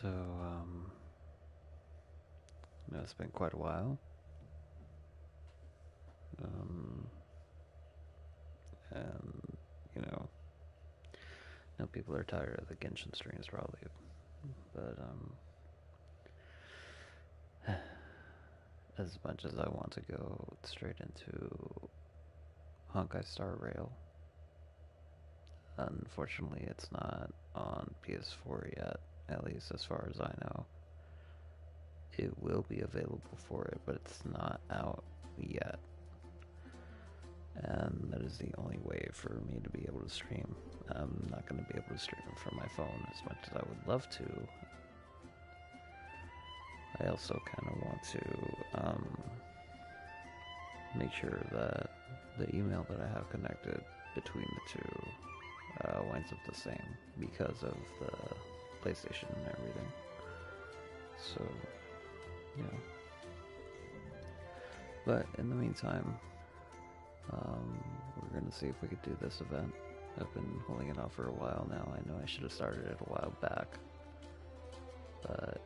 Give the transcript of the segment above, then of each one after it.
So, it's been quite a while. Um, and, you know, people are tired of the Genshin streams probably. But, as much as I want to go straight into Honkai Star Rail, unfortunately it's not on PS4 yet, at least as far as I know. It will be available for it, but it's not out yet. And that is the only way for me to be able to stream. I'm not going to be able to stream it from my phone as much as I would love to. I also kind of want to make sure that the email that I have connected between the two winds up the same because of the PlayStation and everything. So, yeah. But in the meantime, we're going to see if we could do this event. I've been holding it off for a while now. I know I should have started it a while back. But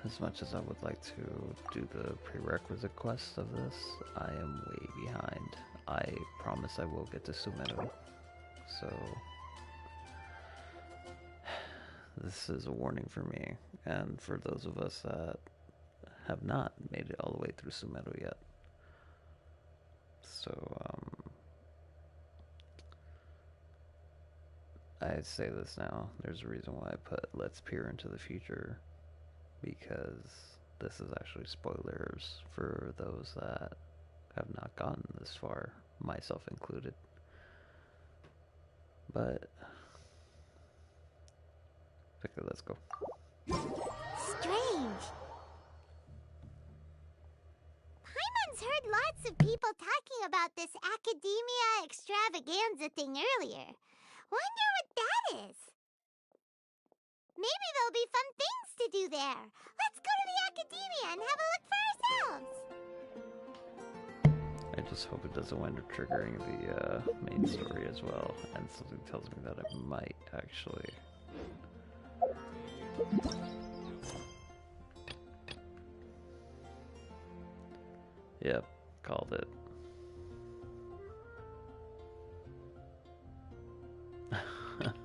as much as I would like to do the prerequisite quests of this, I am way behind. I promise I will get to Sumeru. So this is a warning for me, and for those of us that have not made it all the way through Sumeru yet. So, I say this now, there's a reason why I put let's peer into the future, because this is actually spoilers for those that have not gotten this far, myself included. But, okay, let's go. Strange. Paimon's heard lots of people talking about this academia extravaganza thing earlier. Wonder what that is. Maybe there'll be fun things to do there. Let's go to the academia and have a look for ourselves. I just hope it doesn't wind up triggering the main story as well, and something tells me that it might actually. Yep, called it.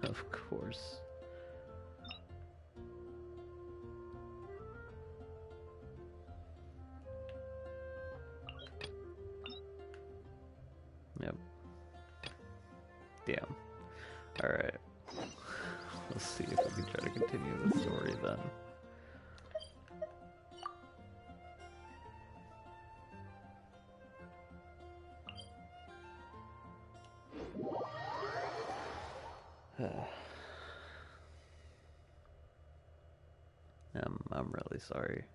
Of course. Yep. Damn. Alright. Let's see if we can try to continue the story then. I'm really sorry.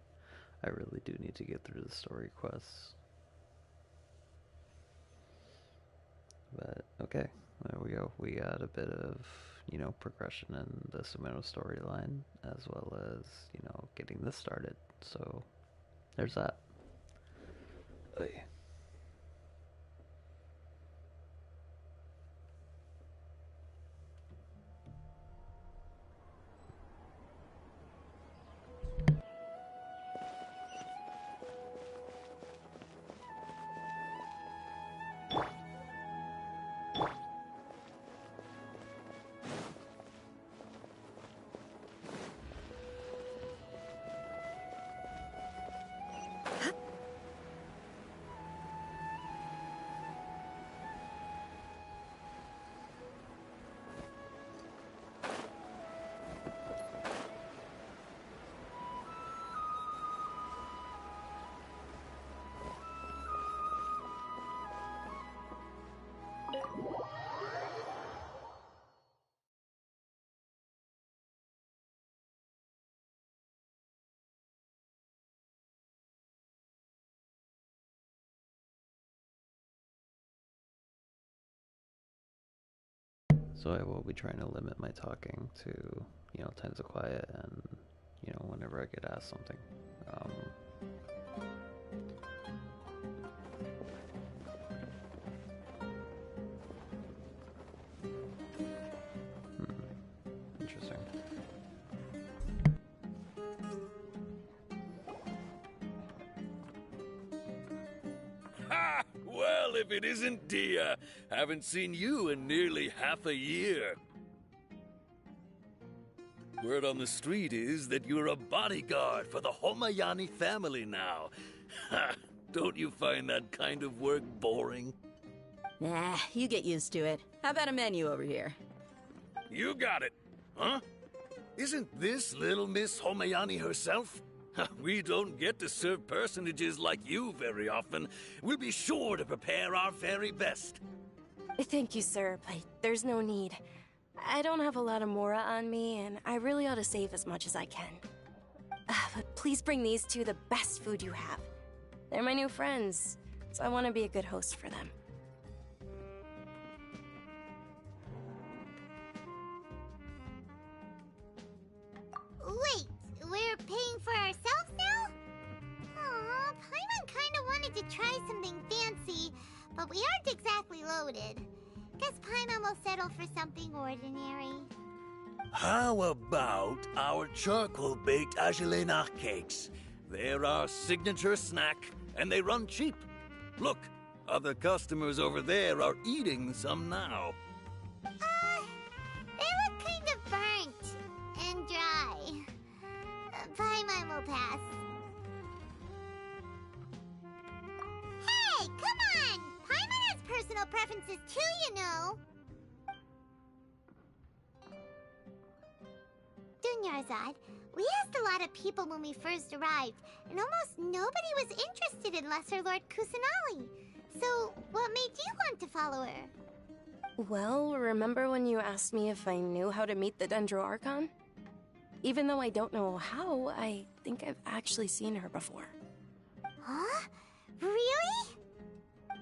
I really do need to get through the story quests. But, okay, there we go. We got a bit of, progression in the Sumeru storyline, as well as, getting this started. So, there's that. Oy. So I will be trying to limit my talking to, times of quiet and, whenever I get asked something. Interesting. Well, if it isn't Dia. Haven't seen you in nearly half a year. Word on the street is that you're a bodyguard for the Homayani family now. Ha! Don't you find that kind of work boring? Nah, you get used to it. How about a menu over here? You got it. Huh? Isn't this little Miss Homayani herself? We don't get to serve personages like you very often. We'll be sure to prepare our very best. Thank you, sir, but there's no need. I don't have a lot of Mora on me, and I really ought to save as much as I can. But please bring these two the best food you have. They're my new friends, so I want to be a good host for them. Wait, we're paying for ourselves now? Aw, Paimon kinda wanted to try something fancy, but we aren't exactly loaded. Guess Paimon will settle for something ordinary. How about our charcoal-baked Agelena cakes? They're our signature snack, and they run cheap. Look, other customers over there are eating some now. They look kind of burnt and dry. Paimon will pass. Hey, come on! Paimon has personal preferences too, you know. Dunyarzad, we asked a lot of people when we first arrived, and almost nobody was interested in Lesser Lord Kusanali. So, what made you want to follow her? Well, remember when you asked me if I knew how to meet the Dendro Archon? Even though I don't know how, I think I've actually seen her before. Huh? Really?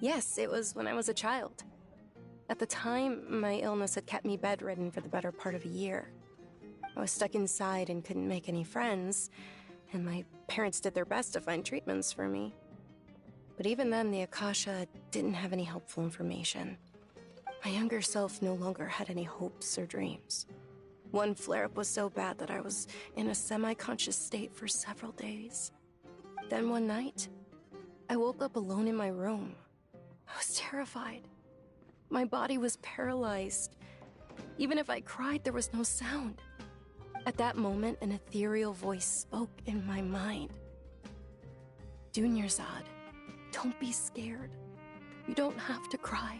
Yes, it was when I was a child. At the time, my illness had kept me bedridden for the better part of a year. I was stuck inside and couldn't make any friends, and my parents did their best to find treatments for me. But even then, the Akasha didn't have any helpful information. My younger self no longer had any hopes or dreams. One flare-up was so bad that I was in a semi-conscious state for several days. Then one night, I woke up alone in my room. I was terrified. My body was paralyzed. Even if I cried, there was no sound. At that moment, an ethereal voice spoke in my mind. Dunyarzad, don't be scared. You don't have to cry.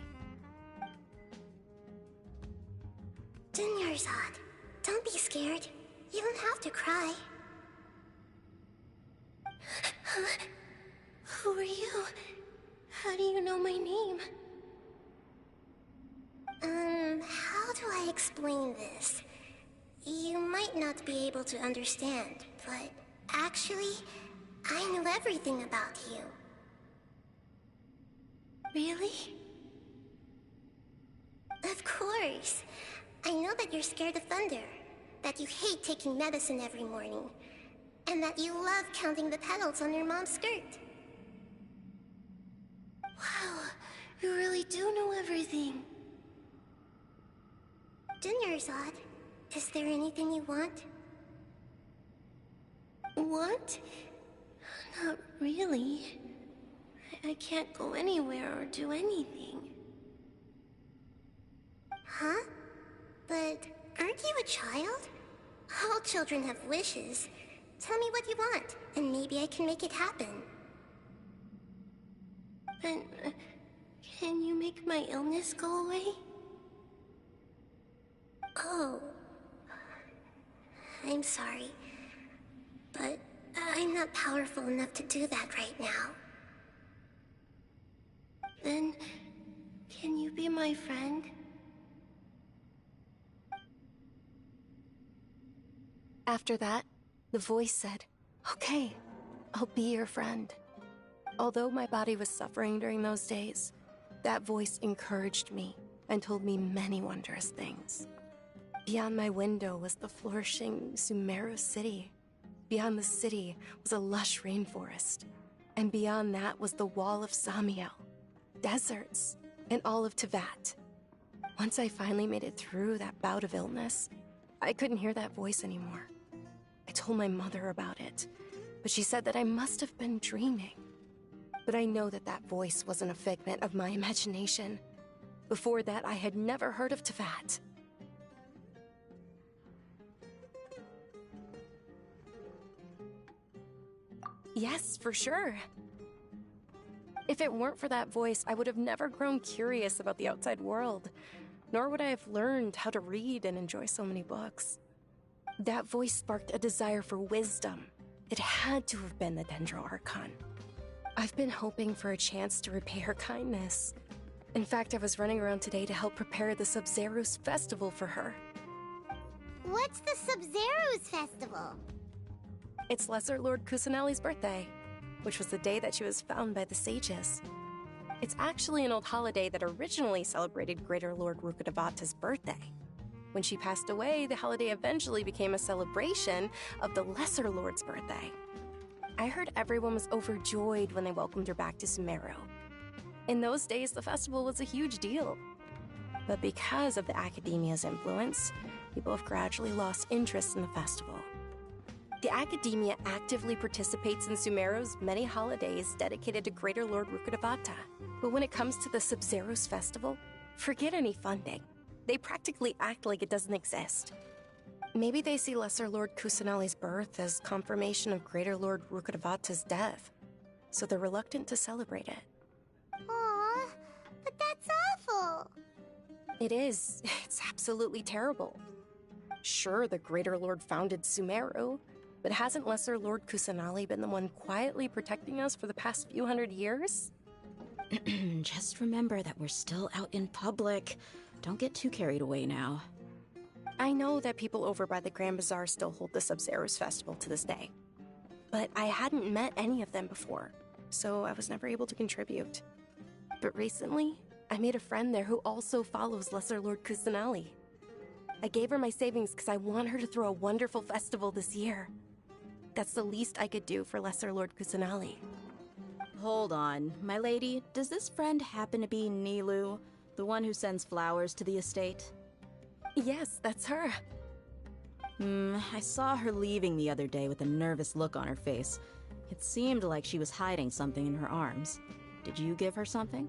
Dunyarzad, don't be scared. You don't have to cry. Who are you? How do you know my name? How do I explain this? You might not be able to understand, but actually, I know everything about you. Really? Of course. I know that you're scared of thunder, that you hate taking medicine every morning, and that you love counting the petals on your mom's skirt. Wow, you really do know everything. Dunyarzad, is there anything you want? Want? Not really. I can't go anywhere or do anything. Huh? But aren't you a child? All children have wishes. Tell me what you want, and maybe I can make it happen. But can you make my illness go away? Oh. I'm sorry. But I'm not powerful enough to do that right now. Then, can you be my friend? After that, the voice said, "Okay, I'll be your friend." Although my body was suffering during those days, that voice encouraged me and told me many wondrous things. Beyond my window was the flourishing Sumeru city. Beyond the city was a lush rainforest. And beyond that was the wall of Samiel, deserts, and all of Tevat. Once I finally made it through that bout of illness, I couldn't hear that voice anymore. I told my mother about it, but she said that I must have been dreaming. But I know that that voice wasn't a figment of my imagination. Before that, I had never heard of Teyvat. Yes, for sure. If it weren't for that voice, I would have never grown curious about the outside world, nor would I have learned how to read and enjoy so many books. That voice sparked a desire for wisdom. It had to have been the Dendro Archon. I've been hoping for a chance to repay her kindness. In fact, I was running around today to help prepare the Sub-Zerus festival for her. What's the Sub-Zerus festival? It's Lesser Lord Kusanali's birthday, which was the day that she was found by the sages. It's actually an old holiday that originally celebrated Greater Lord Rukkhadevata's birthday. When she passed away, the holiday eventually became a celebration of the Lesser Lord's birthday. I heard everyone was overjoyed when they welcomed her back to Sumeru. In those days, the festival was a huge deal. But because of the Academia's influence, people have gradually lost interest in the festival. The Academia actively participates in Sumeru's many holidays dedicated to Greater Lord Rukkhadevata. But when it comes to the Sub-Zerus festival, forget any funding. They practically act like it doesn't exist. Maybe they see Lesser Lord Kusanali's birth as confirmation of Greater Lord Rukkhadevata's death, so they're reluctant to celebrate it. Aw, but that's awful. It is. It's absolutely terrible. Sure, the Greater Lord founded Sumeru, but hasn't Lesser Lord Kusanali been the one quietly protecting us for the past few hundred years? Just remember that we're still out in public. Don't get too carried away now. I know that people over by the Grand Bazaar still hold the Sub-Zerus festival to this day. But I hadn't met any of them before, so I was never able to contribute. But recently, I made a friend there who also follows Lesser Lord Kusanali. I gave her my savings because I want her to throw a wonderful festival this year. That's the least I could do for Lesser Lord Kusanali. Hold on, my lady. Does this friend happen to be Nilou, the one who sends flowers to the estate? Yes, that's her. I saw her leaving the other day with a nervous look on her face. It seemed like she was hiding something in her arms. Did you give her something?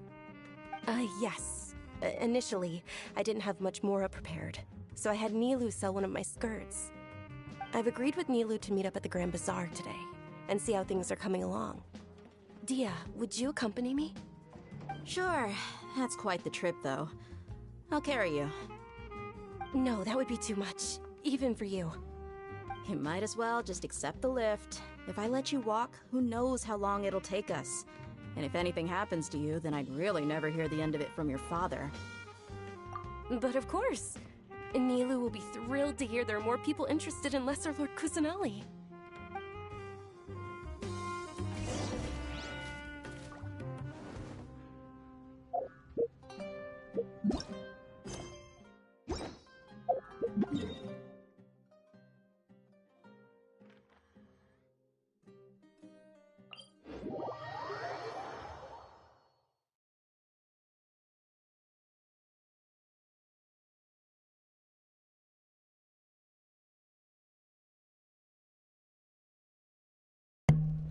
Yes. Initially, I didn't have much more prepared, so I had Nilou sell one of my skirts. I've agreed with Nilou to meet up at the Grand Bazaar today, and see how things are coming along. Dia, would you accompany me? Sure. That's quite the trip, though. I'll carry you. No, that would be too much, even for you. You might as well just accept the lift. If I let you walk, who knows how long it'll take us. And if anything happens to you, then I'd really never hear the end of it from your father. But of course. Nilou will be thrilled to hear there are more people interested in Lesser Lord Kusanali.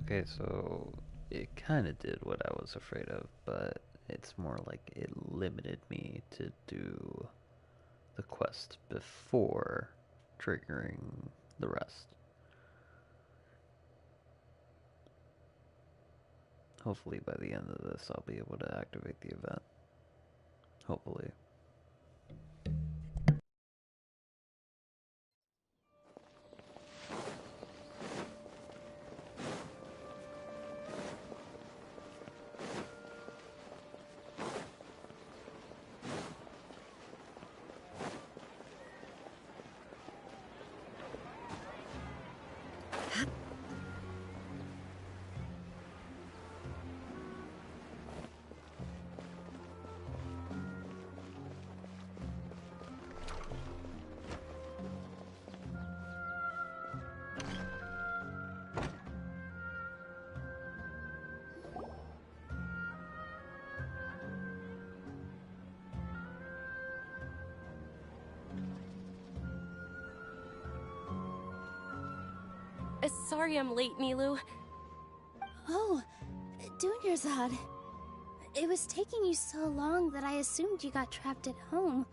Okay, so it kind of did what I was afraid of, but it's more like it limited me to do the quest before triggering the rest. Hopefully by the end of this I'll be able to activate the event. Hopefully. Sorry I'm late, Nilou. Oh, Dunyarzad, it was taking you so long that I assumed you got trapped at home,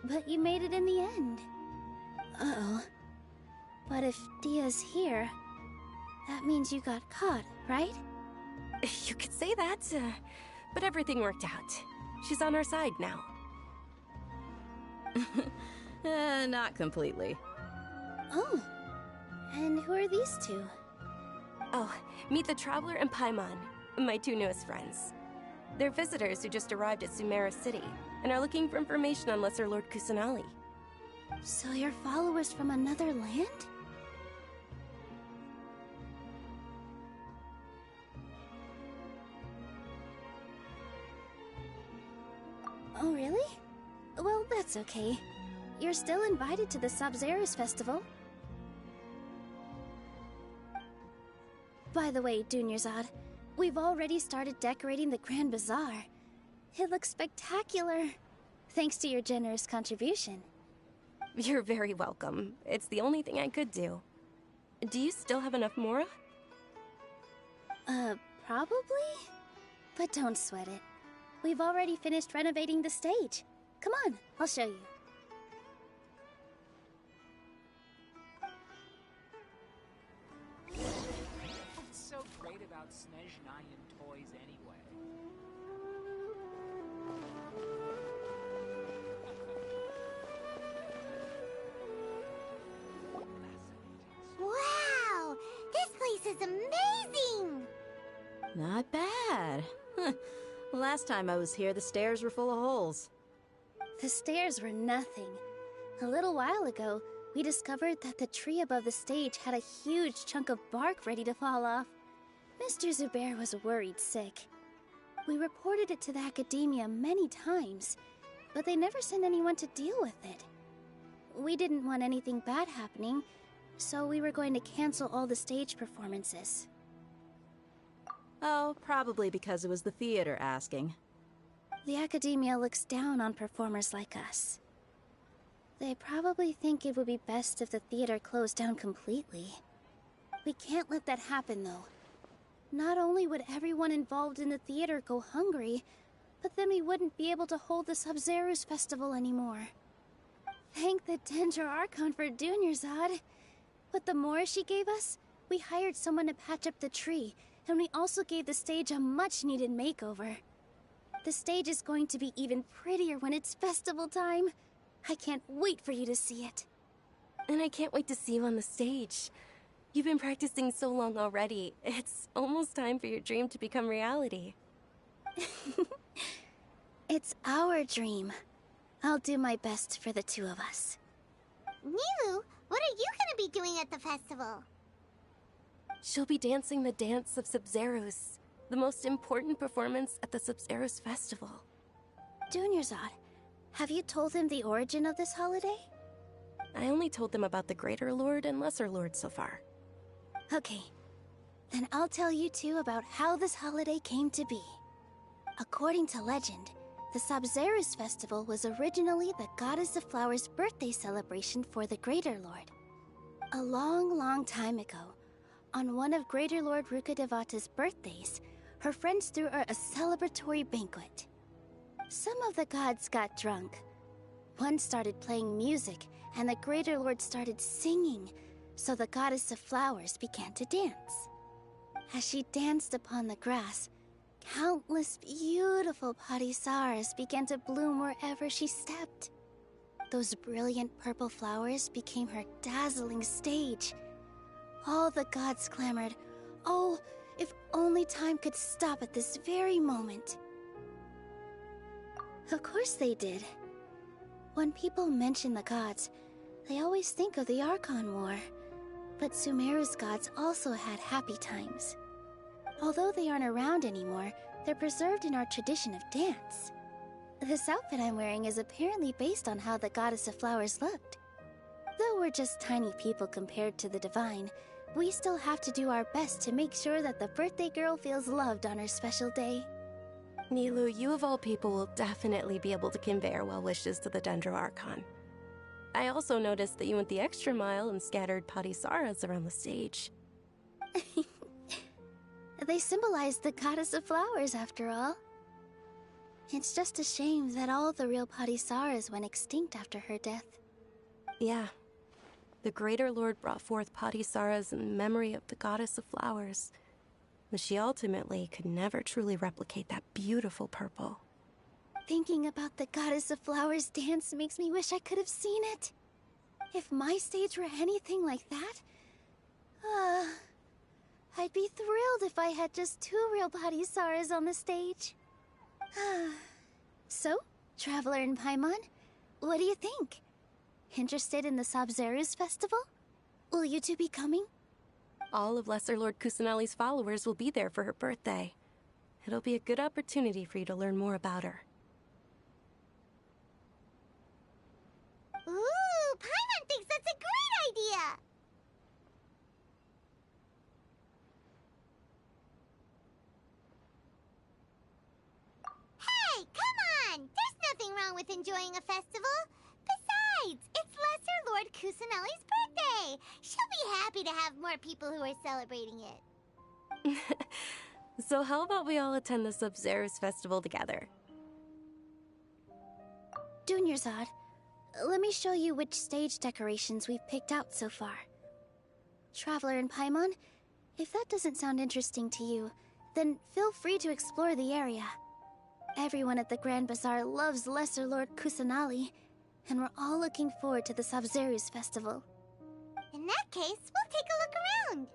but you made it in the end. Uh-oh. But if Dia's here, that means you got caught, right? You could say that, but everything worked out. She's on our side now. Not completely. Oh. And who are these two? Oh, meet the Traveler and Paimon, my two newest friends. They're visitors who just arrived at Sumeru City and are looking for information on Lesser Lord Kusanali. So you're followers from another land? Oh, really? Well, that's okay. You're still invited to the Sabzeruz Festival. By the way, Dunyarzad, we've already started decorating the Grand Bazaar. It looks spectacular, thanks to your generous contribution. You're very welcome. It's the only thing I could do. Do you still have enough Mora? Probably? But don't sweat it. We've already finished renovating the stage. Come on, I'll show you. What's so great about Snezhnayan toys anyway? Wow! This place is amazing! Not bad. Last time I was here, the stairs were full of holes. The stairs were nothing. A little while ago, we discovered that the tree above the stage had a huge chunk of bark ready to fall off. Mr. Zubair was worried sick. We reported it to the academia many times, but they never sent anyone to deal with it. We didn't want anything bad happening, so we were going to cancel all the stage performances. Oh, probably because it was the theater asking. The academia looks down on performers like us. They probably think it would be best if the theater closed down completely. We can't let that happen, though. Not only would everyone involved in the theater go hungry, but then we wouldn't be able to hold the Sabzeruz Festival anymore. Thank the Dendro Archon for Dunyarzad. With the Mora she gave us, we hired someone to patch up the tree, and we also gave the stage a much-needed makeover. The stage is going to be even prettier when it's festival time. I can't wait for you to see it. And I can't wait to see you on the stage. You've been practicing so long already. It's almost time for your dream to become reality. It's our dream. I'll do my best for the two of us. Nilu, what are you gonna be doing at the festival? She'll be dancing the dance of Sabzeruz, the most important performance at the Sabzeruz Festival. Dunyarzad, have you told them the origin of this holiday? I only told them about the Greater Lord and Lesser Lord so far. Okay, then I'll tell you two about how this holiday came to be. According to legend, the Sabzeruz Festival was originally the Goddess of Flowers' birthday celebration for the Greater Lord. A long, long time ago, on one of Greater Lord Rukkhadevata's birthdays, her friends threw her a celebratory banquet. Some of the gods got drunk. One started playing music, and the Greater Lord started singing, so the Goddess of Flowers began to dance. As she danced upon the grass, countless beautiful parisaras began to bloom wherever she stepped. Those brilliant purple flowers became her dazzling stage. All the gods clamored, "Oh, if only time could stop at this very moment." Of course they did. When people mention the gods, they always think of the Archon War. But Sumeru's gods also had happy times. Although they aren't around anymore, they're preserved in our tradition of dance. This outfit I'm wearing is apparently based on how the Goddess of Flowers looked. Though we're just tiny people compared to the Divine, we still have to do our best to make sure that the birthday girl feels loved on her special day. Nilu, you of all people will definitely be able to convey our well wishes to the Dendro Archon. I also noticed that you went the extra mile and scattered parisaras around the stage. They symbolize the goddess of flowers, after all. It's just a shame that all the real Padisaras went extinct after her death. Yeah. The Greater Lord brought forth Padisaras in memory of the goddess of flowers, but she ultimately could never truly replicate that beautiful purple. Thinking about the goddess of flowers dance makes me wish I could have seen it. If my stage were anything like that, I'd be thrilled if I had just 2 real Padisaras on the stage. So, Traveler and Paimon, what do you think? Interested in the Sabzeruz festival? Will you two be coming? All of Lesser Lord Kusanali's followers will be there for her birthday. It'll be a good opportunity for you to learn more about her. Ooh, Paimon thinks that's a great idea! Hey, come on! There's nothing wrong with enjoying a festival. Besides, it's Lesser Lord Kusanali's birthday. She'll be happy to have more people who are celebrating it. So how about we all attend the Sabzeruz festival together? Dunyarzad, let me show you which stage decorations we've picked out so far. Traveler and Paimon, if that doesn't sound interesting to you, then feel free to explore the area. Everyone at the Grand Bazaar loves Lesser Lord Kusanali, and we're all looking forward to the Sabzeruz festival. In that case, we'll take a look around.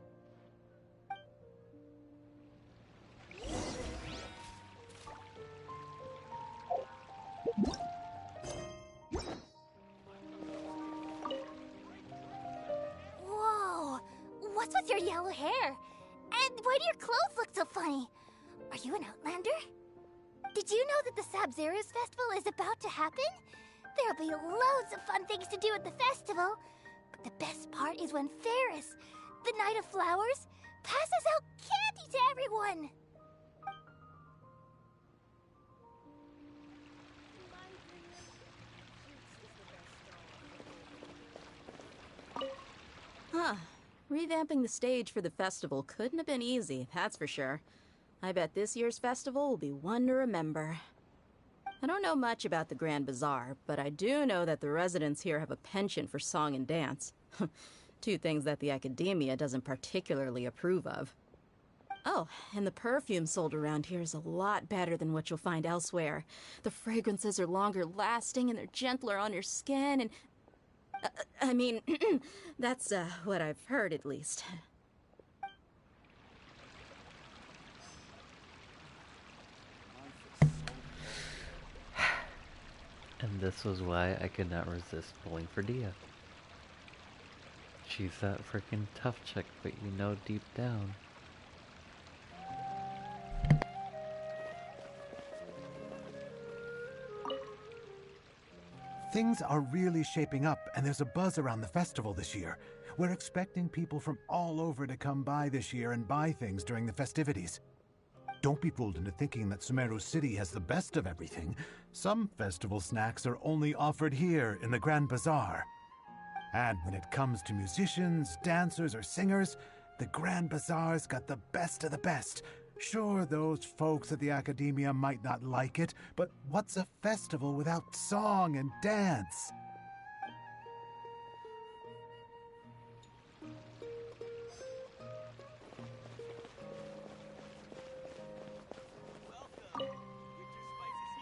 Whoa! What's with your yellow hair? And why do your clothes look so funny? Are you an Outlander? Did you know that the Sabzeruz festival is about to happen? There'll be loads of fun things to do at the festival. But the best part is when Ferris, the Knight of Flowers, passes out candy to everyone. Huh. Revamping the stage for the festival couldn't have been easy, that's for sure. I bet this year's festival will be one to remember. I don't know much about the Grand Bazaar, but I do know that the residents here have a penchant for song and dance. 2 things that the Academia doesn't particularly approve of. Oh, and the perfume sold around here is a lot better than what you'll find elsewhere. The fragrances are longer lasting and they're gentler on your skin and... I mean, that's what I've heard at least. And this was why I could not resist pulling for Dia. She's that freaking tough chick, but you know deep down. Things are really shaping up, and there's a buzz around the festival this year. We're expecting people from all over to come by this year and buy things during the festivities. Don't be fooled into thinking that Sumeru City has the best of everything. Some festival snacks are only offered here in the Grand Bazaar. And when it comes to musicians, dancers, or singers, the Grand Bazaar's got the best of the best. Sure, those folks at the Academia might not like it, but what's a festival without song and dance?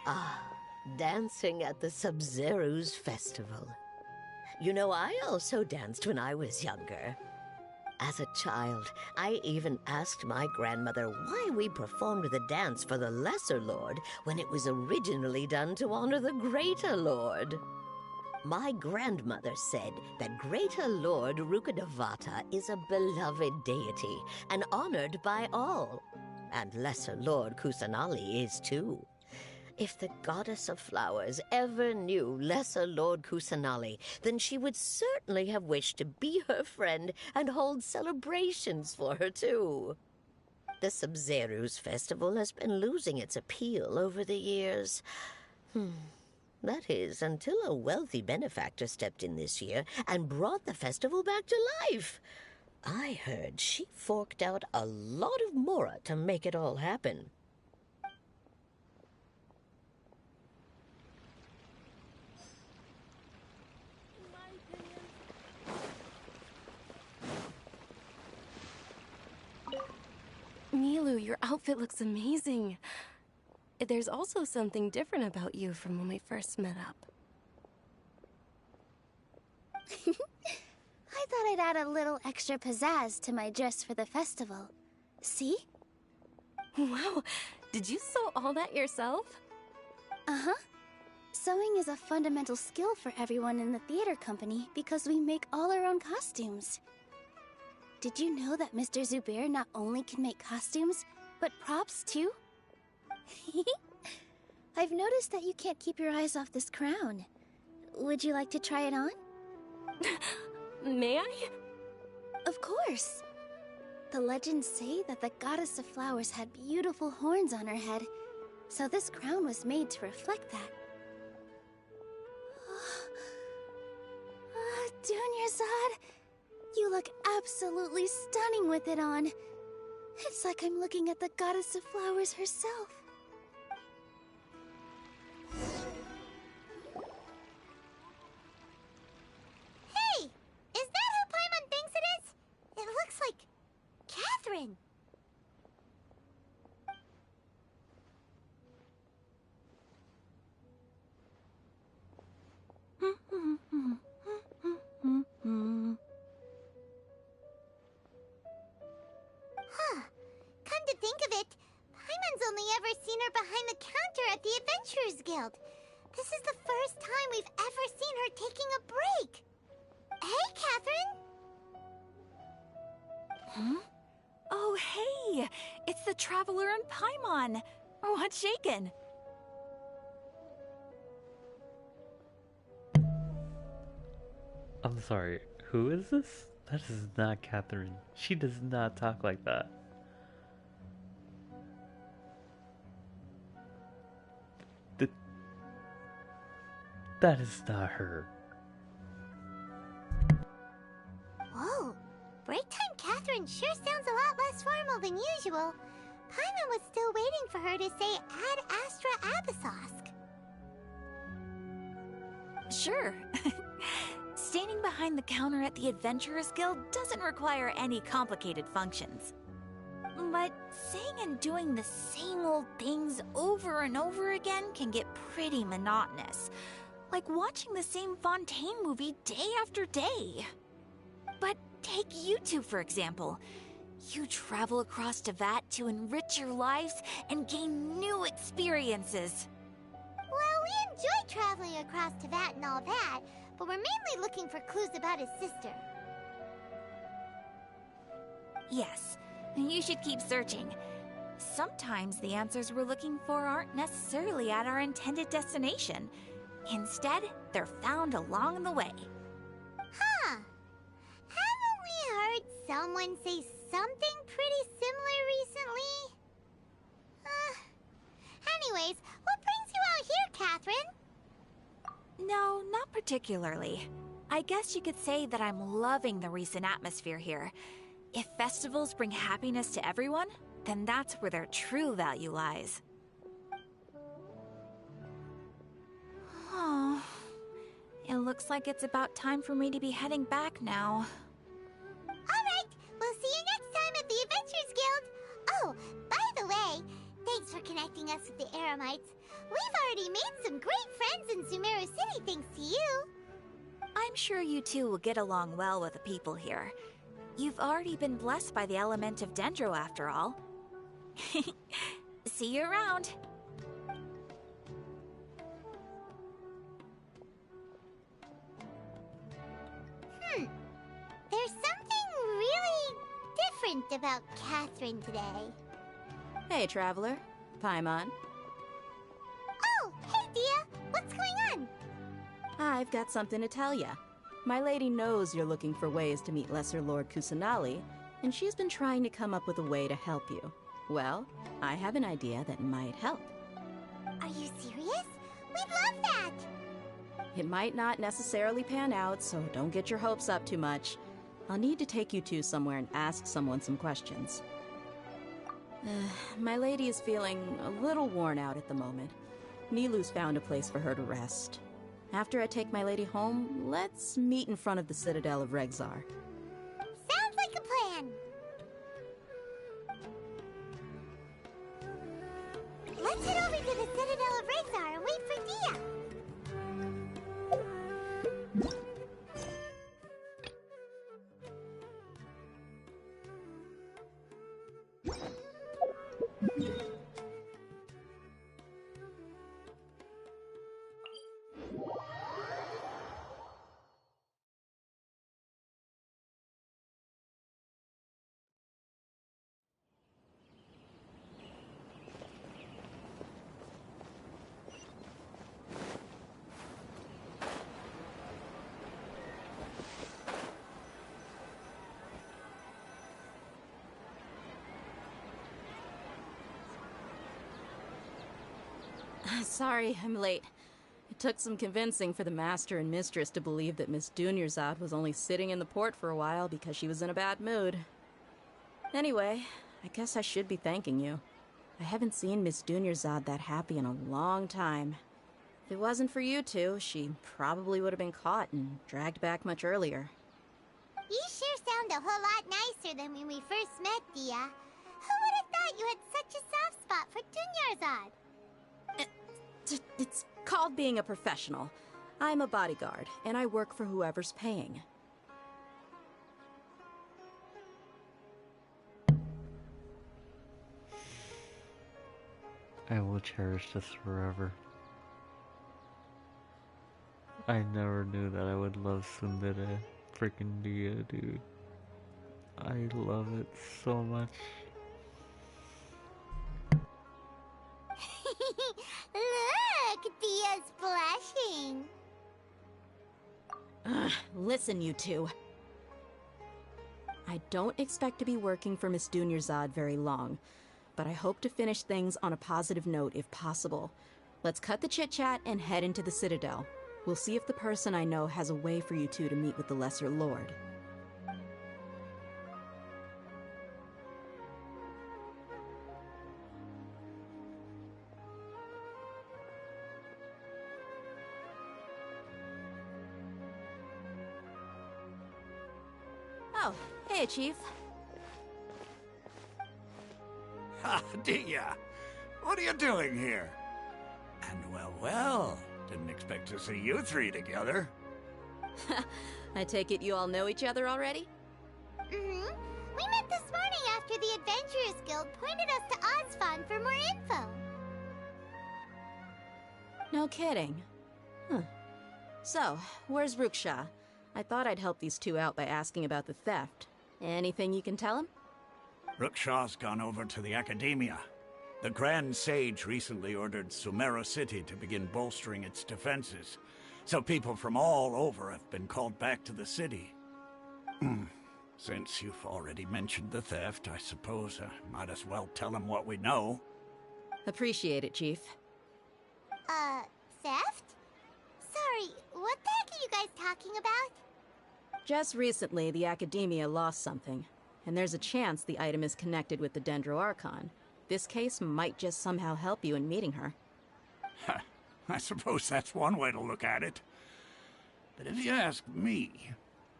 Ah, dancing at the Sabzeruz festival. You know, I also danced when I was younger. As a child, I even asked my grandmother why we performed the dance for the Lesser Lord when it was originally done to honor the Greater Lord. My grandmother said that Greater Lord Rukkhadevata is a beloved deity and honored by all. And Lesser Lord Kusanali is too. If the goddess of flowers ever knew Lesser Lord Kusanali, then she would certainly have wished to be her friend and hold celebrations for her too. The Sabzeruz festival has been losing its appeal over the years. That is, until a wealthy benefactor stepped in this year and brought the festival back to life. I heard she forked out a lot of mora to make it all happen. Milu, your outfit looks amazing. There's also something different about you from when we first met up. I thought I'd add a little extra pizzazz to my dress for the festival. See? Wow, did you sew all that yourself? Uh-huh. Sewing is a fundamental skill for everyone in the theater company because we make all our own costumes. Did you know that Mr. Zubair not only can make costumes, but props too? I've noticed that you can't keep your eyes off this crown. Would you like to try it on? May I? Of course. The legends say that the goddess of flowers had beautiful horns on her head, so this crown was made to reflect that. Dunyarzad, you look absolutely stunning with it on. It's like I'm looking at the goddess of flowers herself. Hey! Is that who Paimon thinks it is? It looks like Catherine. Huh. Come to think of it, Paimon's only ever seen her behind the counter at the Adventurers Guild. This is the first time we've ever seen her taking a break. Hey, Catherine! Huh? Oh, hey! It's the Traveler and Paimon! What's shaken? I'm sorry, who is this? That is not Catherine. She does not talk like that. That is not her. Whoa! Break time Catherine sure sounds a lot less formal than usual. Paimon was still waiting for her to say Ad Astra Abyssosque. Sure. Standing behind the counter at the Adventurers Guild doesn't require any complicated functions. But saying and doing the same old things over and over again can get pretty monotonous. Like watching the same Fontaine movie day after day. But take you two, for example. You travel across Tevat to enrich your lives and gain new experiences. Well, we enjoy traveling across Tevat and all that, but we're mainly looking for clues about his sister. Yes, you should keep searching. Sometimes the answers we're looking for aren't necessarily at our intended destination. Instead, they're found along the way. Huh. Haven't we heard someone say something pretty similar recently? Anyways, what brings you out here, Catherine? No, not particularly. I guess you could say that I'm loving the recent atmosphere here. If festivals bring happiness to everyone, then that's where their true value lies. Oh, it looks like it's about time for me to be heading back now. Alright, we'll see you next time at the Adventurers Guild. Oh, by the way, thanks for connecting us with the Eremites. We've already made some great friends in Sumeru City thanks to you. I'm sure you two will get along well with the people here. You've already been blessed by the element of Dendro after all. See you around. There's something really different about Catherine today. Hey, Traveler. Paimon. Oh, hey, Dia! What's going on? I've got something to tell ya. My lady knows you're looking for ways to meet Lesser Lord Kusanali, and she's been trying to come up with a way to help you. Well, I have an idea that might help. Are you serious? We'd love that! It might not necessarily pan out, so don't get your hopes up too much. I'll need to take you two somewhere and ask someone some questions. My lady is feeling a little worn out at the moment. Nilu's found a place for her to rest. After I take my lady home, let's meet in front of the Citadel of Regzar. Sounds like a plan. Let's head over to the Citadel of Regzar and wait for Dia. Sorry, I'm late. It took some convincing for the master and mistress to believe that Miss Dunyarzad was only sitting in the port for a while because she was in a bad mood. Anyway, I guess I should be thanking you. I haven't seen Miss Dunyarzad that happy in a long time. If it wasn't for you two, she probably would have been caught and dragged back much earlier. You sure sound a whole lot nicer than when we first met, Dia. Who would have thought you had such a soft spot for Dunyarzad? It's called being a professional. I'm a bodyguard, and I work for whoever's paying. I will cherish this forever. I never knew that I would love Tsundere freaking Dia, dude. I love it so much. Look, Dia's blushing. Listen, you two. I don't expect to be working for Miss Dunyarzad very long, but I hope to finish things on a positive note if possible. Let's cut the chit-chat and head into the Citadel. We'll see if the person I know has a way for you two to meet with the Lesser Lord. Oh, hey, Chief. Ha, Dia! What are you doing here? And well, didn't expect to see you three together. I take it you all know each other already? Mm-hmm. We met this morning after the Adventurers Guild pointed us to Ozfon for more info. No kidding. Huh. So, where's Ruksha? I thought I'd help these two out by asking about the theft. Anything you can tell him? Ruksha's gone over to the Academia. The Grand Sage recently ordered Sumeru City to begin bolstering its defenses, so people from all over have been called back to the city. Since you've already mentioned the theft, I suppose I might as well tell him what we know. Appreciate it, Chief. Theft? Sorry, what the heck are you guys talking about? Just recently, the Academia lost something, and there's a chance the item is connected with the Dendro Archon. This case might just somehow help you in meeting her. I suppose that's one way to look at it. But if you ask me,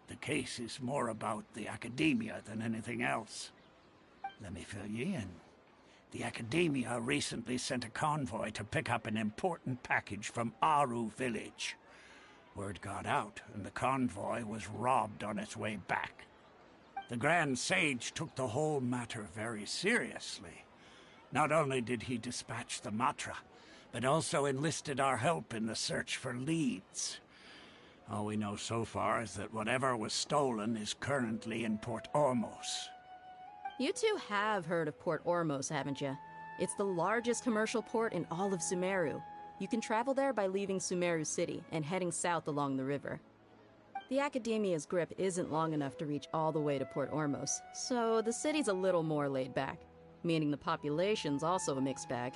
the case is more about the Academia than anything else. Let me fill you in. The Academia recently sent a convoy to pick up an important package from Aru village. Word got out, and the convoy was robbed on its way back. The Grand Sage took the whole matter very seriously. Not only did he dispatch the Matra, but also enlisted our help in the search for leads. All we know so far is that whatever was stolen is currently in Port Ormos. You two have heard of Port Ormos, haven't you? It's the largest commercial port in all of Sumeru. You can travel there by leaving Sumeru City and heading south along the river. The Academia's grip isn't long enough to reach all the way to Port Ormos, so the city's a little more laid back, meaning the population's also a mixed bag.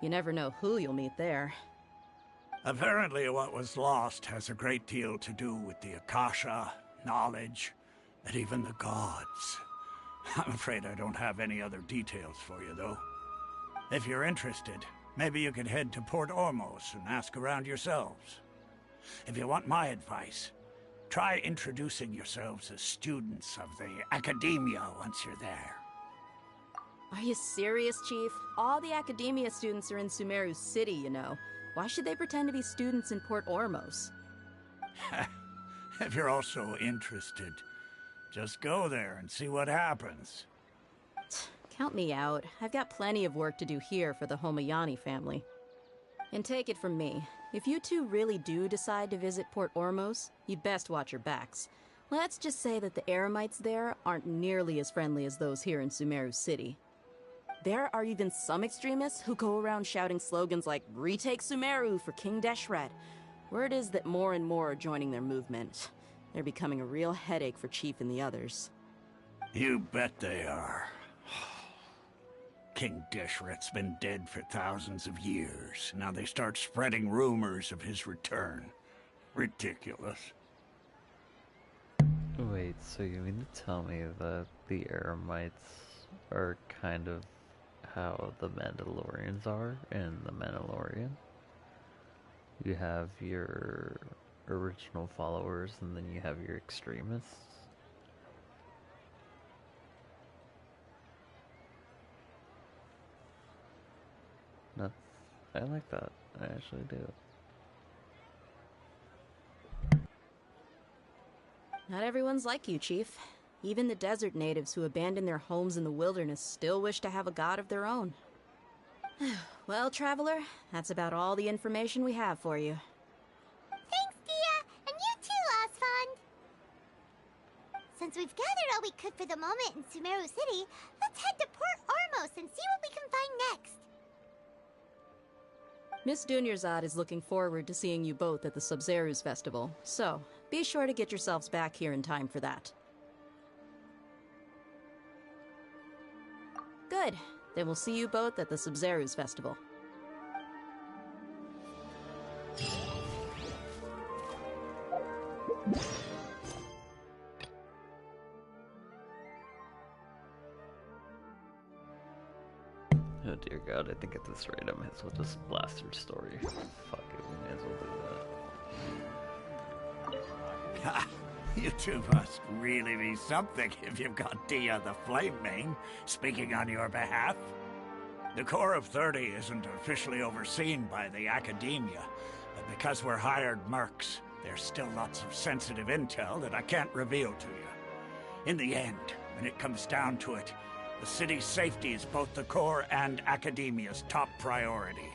You never know who you'll meet there. Apparently what was lost has a great deal to do with the Akasha, knowledge, and even the gods. I'm afraid I don't have any other details for you, though. If you're interested, maybe you could head to Port Ormos and ask around yourselves. If you want my advice, try introducing yourselves as students of the Academia once you're there. Are you serious, Chief? All the Academia students are in Sumeru City, you know. Why should they pretend to be students in Port Ormos? If you're also interested, just go there and see what happens. Count me out. I've got plenty of work to do here for the Homayani family. And take it from me, if you two really do decide to visit Port Ormos, you'd best watch your backs. Let's just say that the Eremites there aren't nearly as friendly as those here in Sumeru City. There are even some extremists who go around shouting slogans like, "Retake Sumeru for King Deshret." Word is that more and more are joining their movement. They're becoming a real headache for Chief and the others. You bet they are. King Deshret's been dead for thousands of years. Now they start spreading rumors of his return. Ridiculous. Wait, so you mean to tell me that the Eremites are kind of how the Mandalorians are in The Mandalorian? You have your original followers and then you have your extremists? That's, I like that. I actually do. Not everyone's like you, Chief. Even the desert natives who abandon their homes in the wilderness still wish to have a god of their own. Well, Traveler, that's about all the information we have for you. Thanks, Dia! And you too, Osfond! Since we've gathered all we could for the moment in Sumeru City, let's head to Port Ormos and see what we can find next. Miss Dunyarzad is looking forward to seeing you both at the Sub-Zerus Festival, so be sure to get yourselves back here in time for that. Good. Then we'll see you both at the Sub-Zerus Festival. Oh dear god, I think at this rate I might as well just blast her story. Fuck it, we may as well do that. You two must really be something if you've got Dia the Flame Mane speaking on your behalf. The Corps of 30 isn't officially overseen by the Academia, but because we're hired mercs, there's still lots of sensitive intel that I can't reveal to you. In the end, when it comes down to it, the city's safety is both the Corps and Academia's top priority.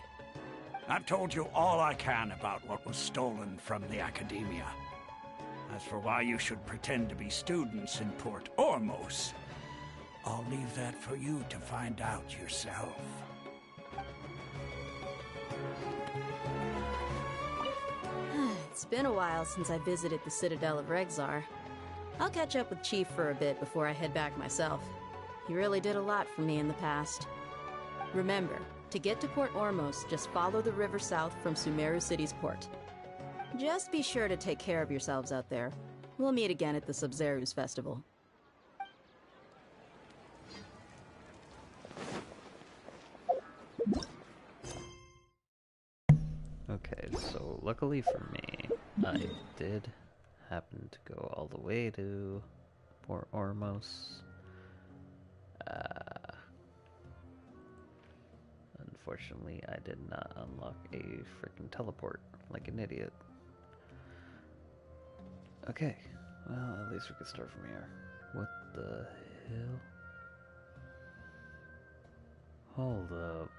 I've told you all I can about what was stolen from the Academia. As for why you should pretend to be students in Port Ormos, I'll leave that for you to find out yourself. It's been a while since I visited the Citadel of Regzar. I'll catch up with Chief for a bit before I head back myself. He really did a lot for me in the past. Remember, to get to Port Ormos, just follow the river south from Sumeru City's port. Just be sure to take care of yourselves out there. We'll meet again at the Sub-Zerus Festival. Okay, so luckily for me, I did happen to go all the way to Port Ormos. Unfortunately, I did not unlock a freaking teleport like an idiot. Okay, well, at least we could start from here. What the hell? Hold up.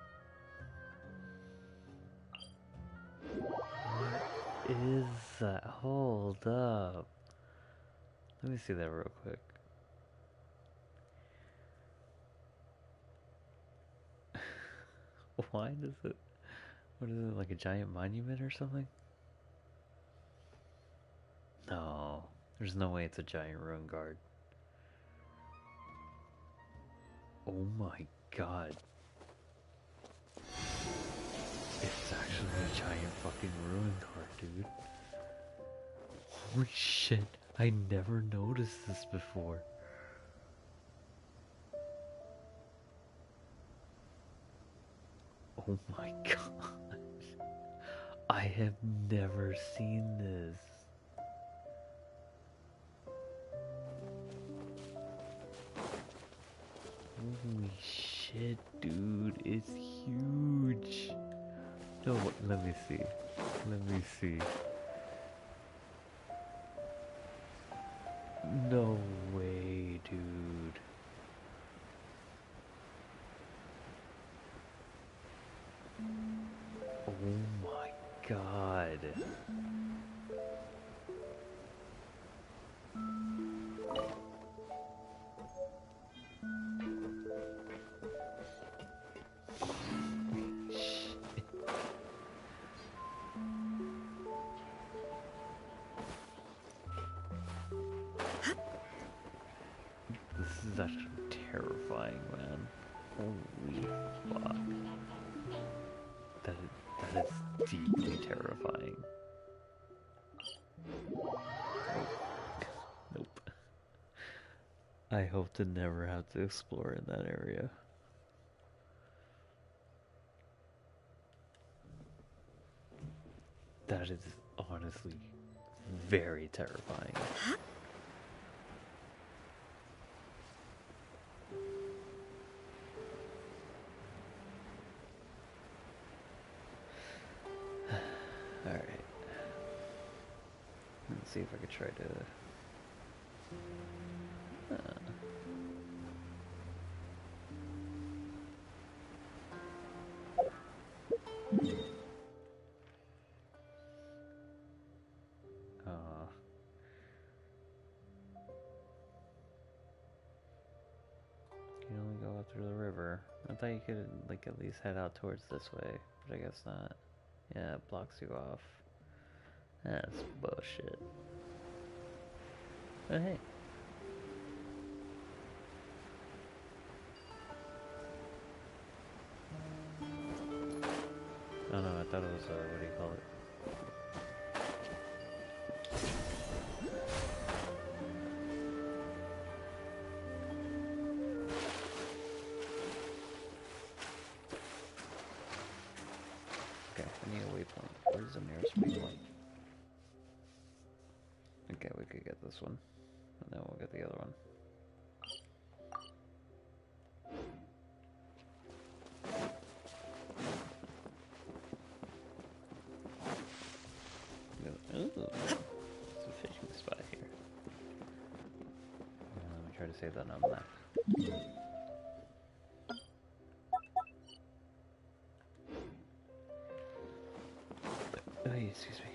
What is that? Hold up. Let me see that real quick. Why does it... What is it, like a giant monument or something? No. There's no way it's a giant ruin guard. Oh my god. It's actually a giant fucking ruin guard, dude. Holy shit. I never noticed this before. Oh my god. I have never seen this. Holy shit, dude. It's huge. No, let me see. Let me see. No way, dude. Oh my god. This is actually terrifying, man. Holy fuck. That is deeply terrifying. Nope. I hope to never have to explore in that area. That is honestly very terrifying. Alright. Let's see if I could try to... You can only go out through the river. I thought you could, like, at least head out towards this way, but I guess not. Yeah, it blocks you off. That's bullshit. But hey. Oh no, I thought it was, what do you call it? Okay, I need a waypoint. Where's the nearest waypoint? Okay, we could get this one. And then we'll get the other one. Ooh, it's a fishing spot here. Let me try to save that on the map. Oh, excuse me.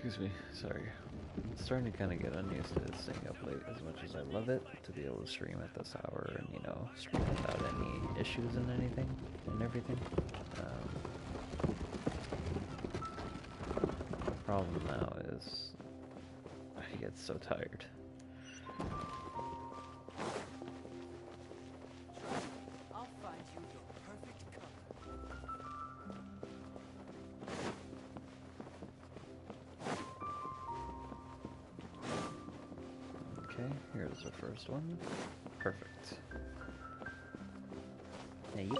Excuse me, sorry. I'm starting to kind of get unused to staying up late as much as I love it, to be able to stream at this hour and, you know, stream without any issues and anything, and everything. The problem now is, I get so tired. I'll find you your perfect color. Okay, here's the first one. Perfect. Hey, you.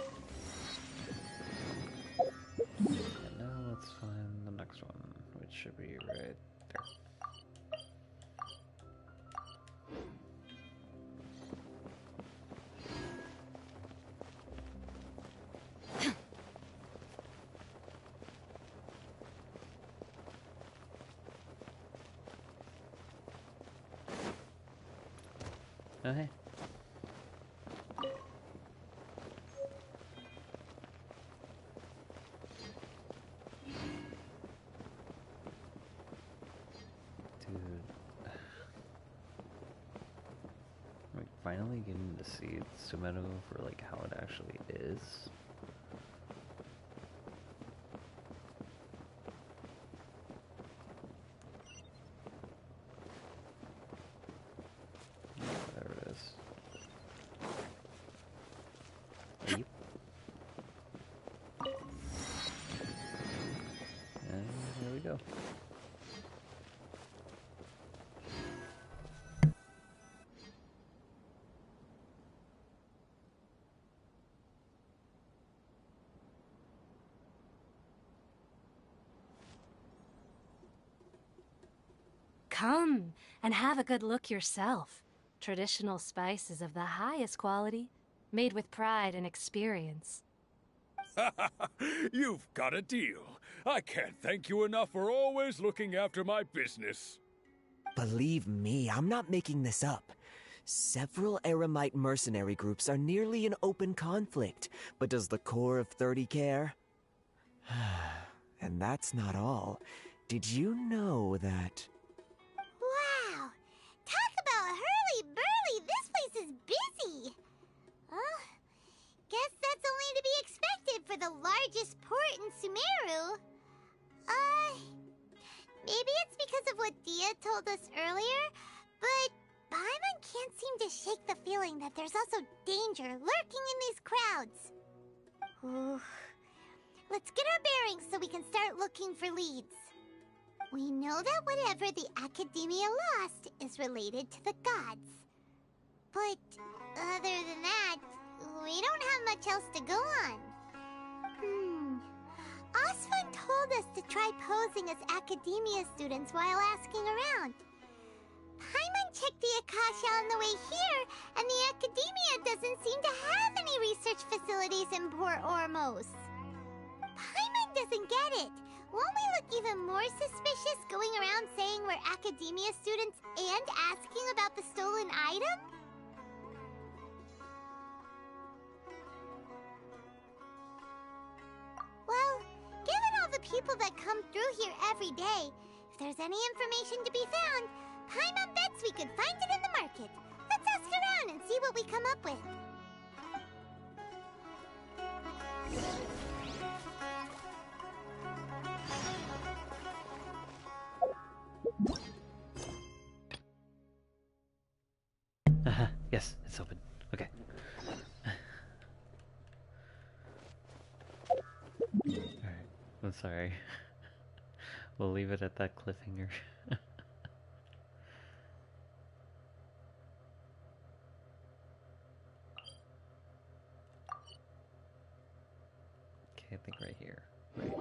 And now let's find the next one, which should be right there. Oh, hey. Dude. Like, finally getting to see Sumeru for, like, how it actually is. There it is. Yep. And here we go. Come and have a good look yourself. Traditional spices of the highest quality, made with pride and experience. You've got a deal. I can't thank you enough for always looking after my business. Believe me, I'm not making this up. Several Eremite mercenary groups are nearly in open conflict, but does the core of 30 care? And that's not all. Did you know that... Wow! Talk about hurly-burly! This place is busy! Guess that's only to be expected for the largest port in Sumeru. Maybe it's because of what Dia told us earlier, but Paimon can't seem to shake the feeling that there's also danger lurking in these crowds. Ooh. Let's get our bearings so we can start looking for leads. We know that whatever the Academia lost is related to the gods. But other than that, we don't have much else to go on. Osfun told us to try posing as Academia students while asking around. Paimon checked the Akasha on the way here, and the Academia doesn't seem to have any research facilities in Port Ormos. Paimon doesn't get it. Won't we look even more suspicious going around saying we're Academia students and asking about the stolen item? Well, given all the people that come through here every day, if there's any information to be found, Paimon bets we could find it in the market. Let's ask around and see what we come up with. Yes, it's open. Okay. Alright, I'm sorry. We'll leave it at that cliffhanger. Okay, I think right here. Right.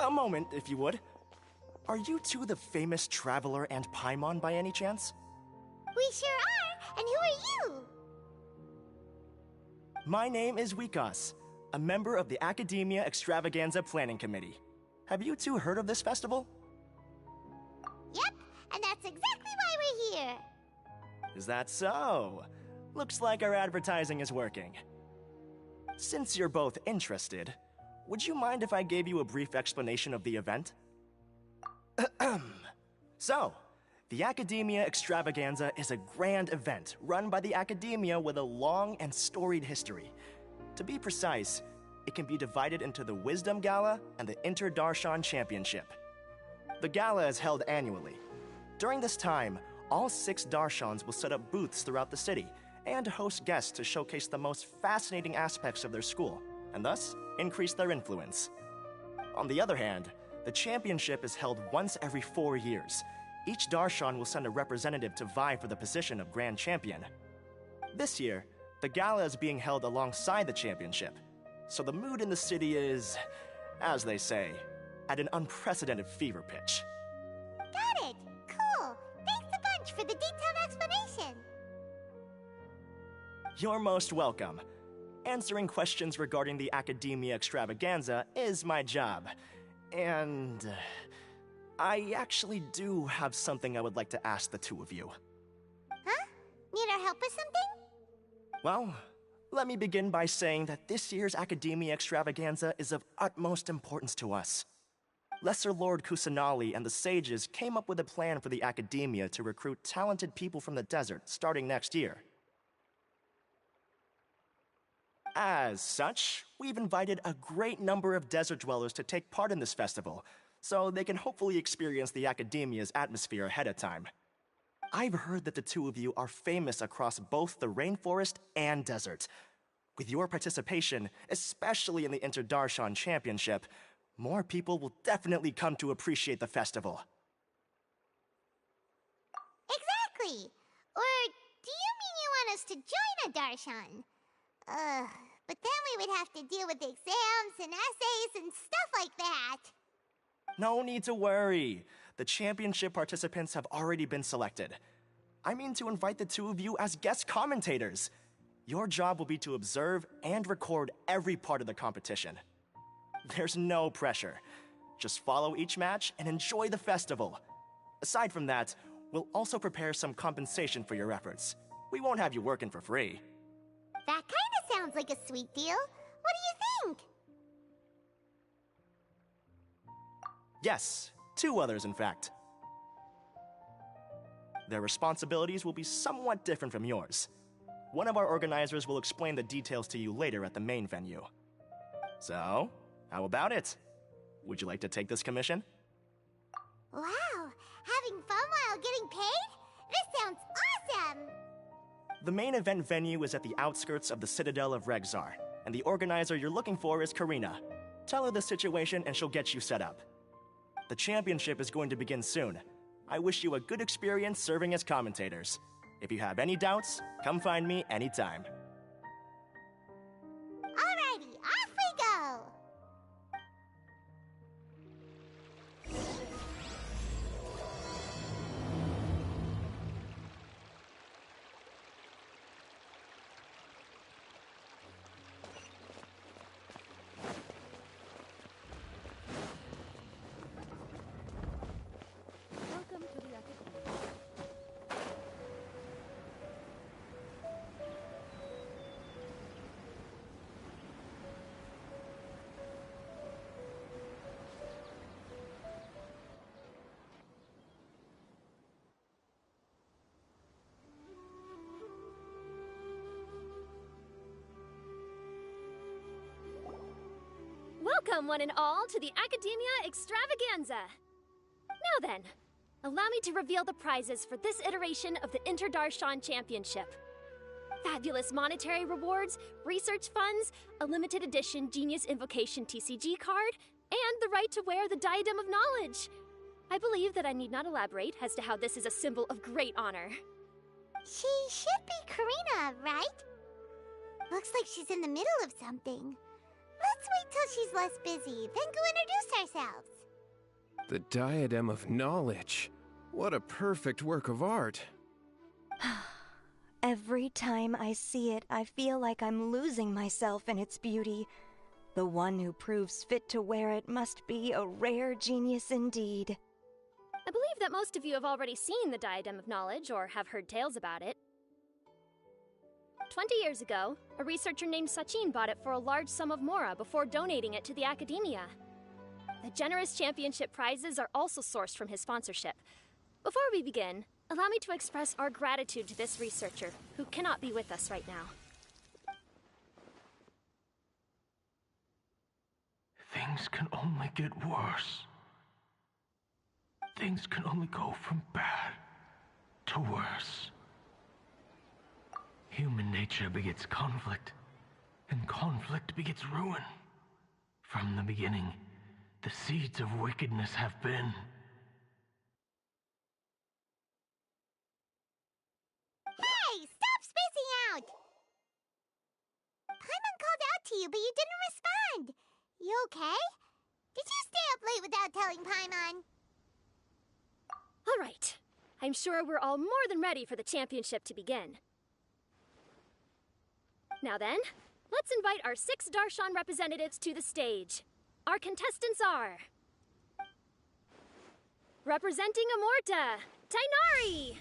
A moment, if you would. Are you two the famous Traveler and Paimon by any chance? We sure are! And who are you? My name is Wikas, a member of the Academia Extravaganza Planning Committee. Have you two heard of this festival? Yep, and that's exactly why we're here. Is that so? Looks like our advertising is working. Since you're both interested, would you mind if I gave you a brief explanation of the event? So, the Academia Extravaganza is a grand event run by the Academia with a long and storied history. To be precise, it can be divided into the Wisdom Gala and the Inter-Darshan Championship. The gala is held annually. During this time, All 6 Darshans will set up booths throughout the city and host guests to showcase the most fascinating aspects of their school, and thus increase their influence. On the other hand, the championship is held once every 4 years. Each Darshan will send a representative to vie for the position of Grand Champion. This year, the gala is being held alongside the championship, so the mood in the city is, as they say, at an unprecedented fever pitch. Got it! Cool! Thanks a bunch for the detailed explanation! You're most welcome. Answering questions regarding the Academia Extravaganza is my job. And I actually do have something I would like to ask the two of you. Huh? Need our help with something? Well, let me begin by saying that this year's Academia Extravaganza is of utmost importance to us. Lesser Lord Kusanali and the sages came up with a plan for the Academia to recruit talented people from the desert starting next year. As such, we've invited a great number of desert dwellers to take part in this festival, so they can hopefully experience the Academia's atmosphere ahead of time. I've heard that the two of you are famous across both the rainforest and desert. With your participation, especially in the Inter-Darshan Championship, more people will definitely come to appreciate the festival. Exactly! Or do you mean you want us to join a Darshan? But then we would have to deal with exams and essays and stuff like that. No need to worry. The championship participants have already been selected. I mean to invite the two of you as guest commentators. Your job will be to observe and record every part of the competition. There's no pressure. Just follow each match and enjoy the festival. Aside from that, we'll also prepare some compensation for your efforts. We won't have you working for free. That kinda sounds like a sweet deal. What do you think? Yes, 2 others in fact. Their responsibilities will be somewhat different from yours. One of our organizers will explain the details to you later at the main venue. So, how about it? Would you like to take this commission? Wow, having fun while getting paid? This sounds awesome! The main event venue is at the outskirts of the Citadel of Regzar, and the organizer you're looking for is Karina. Tell her the situation and she'll get you set up. The championship is going to begin soon. I wish you a good experience serving as commentators. If you have any doubts, come find me anytime. Alrighty, off we go! Welcome to the Academia. Welcome, one and all, to the Academia Extravaganza! Now then, allow me to reveal the prizes for this iteration of the Inter-Darshan Championship. Fabulous monetary rewards, research funds, a limited edition Genius Invocation TCG card, and the right to wear the Diadem of Knowledge. I believe that I need not elaborate as to how this is a symbol of great honor. She should be Karina, right? Looks like she's in the middle of something. Let's wait till she's less busy, then go introduce ourselves. The Diadem of Knowledge. What a perfect work of art. Every time I see it, I feel like I'm losing myself in its beauty. The one who proves fit to wear it must be a rare genius indeed. I believe that most of you have already seen the Diadem of Knowledge or have heard tales about it. 20 years ago, a researcher named Sachin bought it for a large sum of mora before donating it to the Academia. The generous championship prizes are also sourced from his sponsorship. Before we begin, allow me to express our gratitude to this researcher, who cannot be with us right now. Things can only get worse. Things can only go from bad to worse. Human nature begets conflict, and conflict begets ruin. From the beginning, the seeds of wickedness have been. Hey, stop spacing out! Paimon called out to you, but you didn't respond. You okay? Did you stay up late without telling Paimon? All right. I'm sure we're all more than ready for the championship to begin. Now then, let's invite our 6 Darshan representatives to the stage. Our contestants are... representing Amorta, Tainari!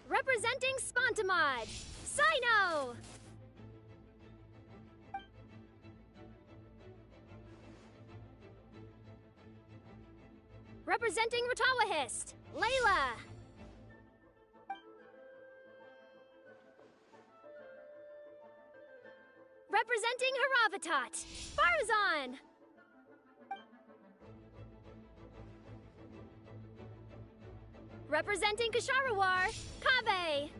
Representing Spontamod, Sino! Representing Ratawahist, Layla! Representing Haravatat, Farzan! Representing Kasharawar, Kabe!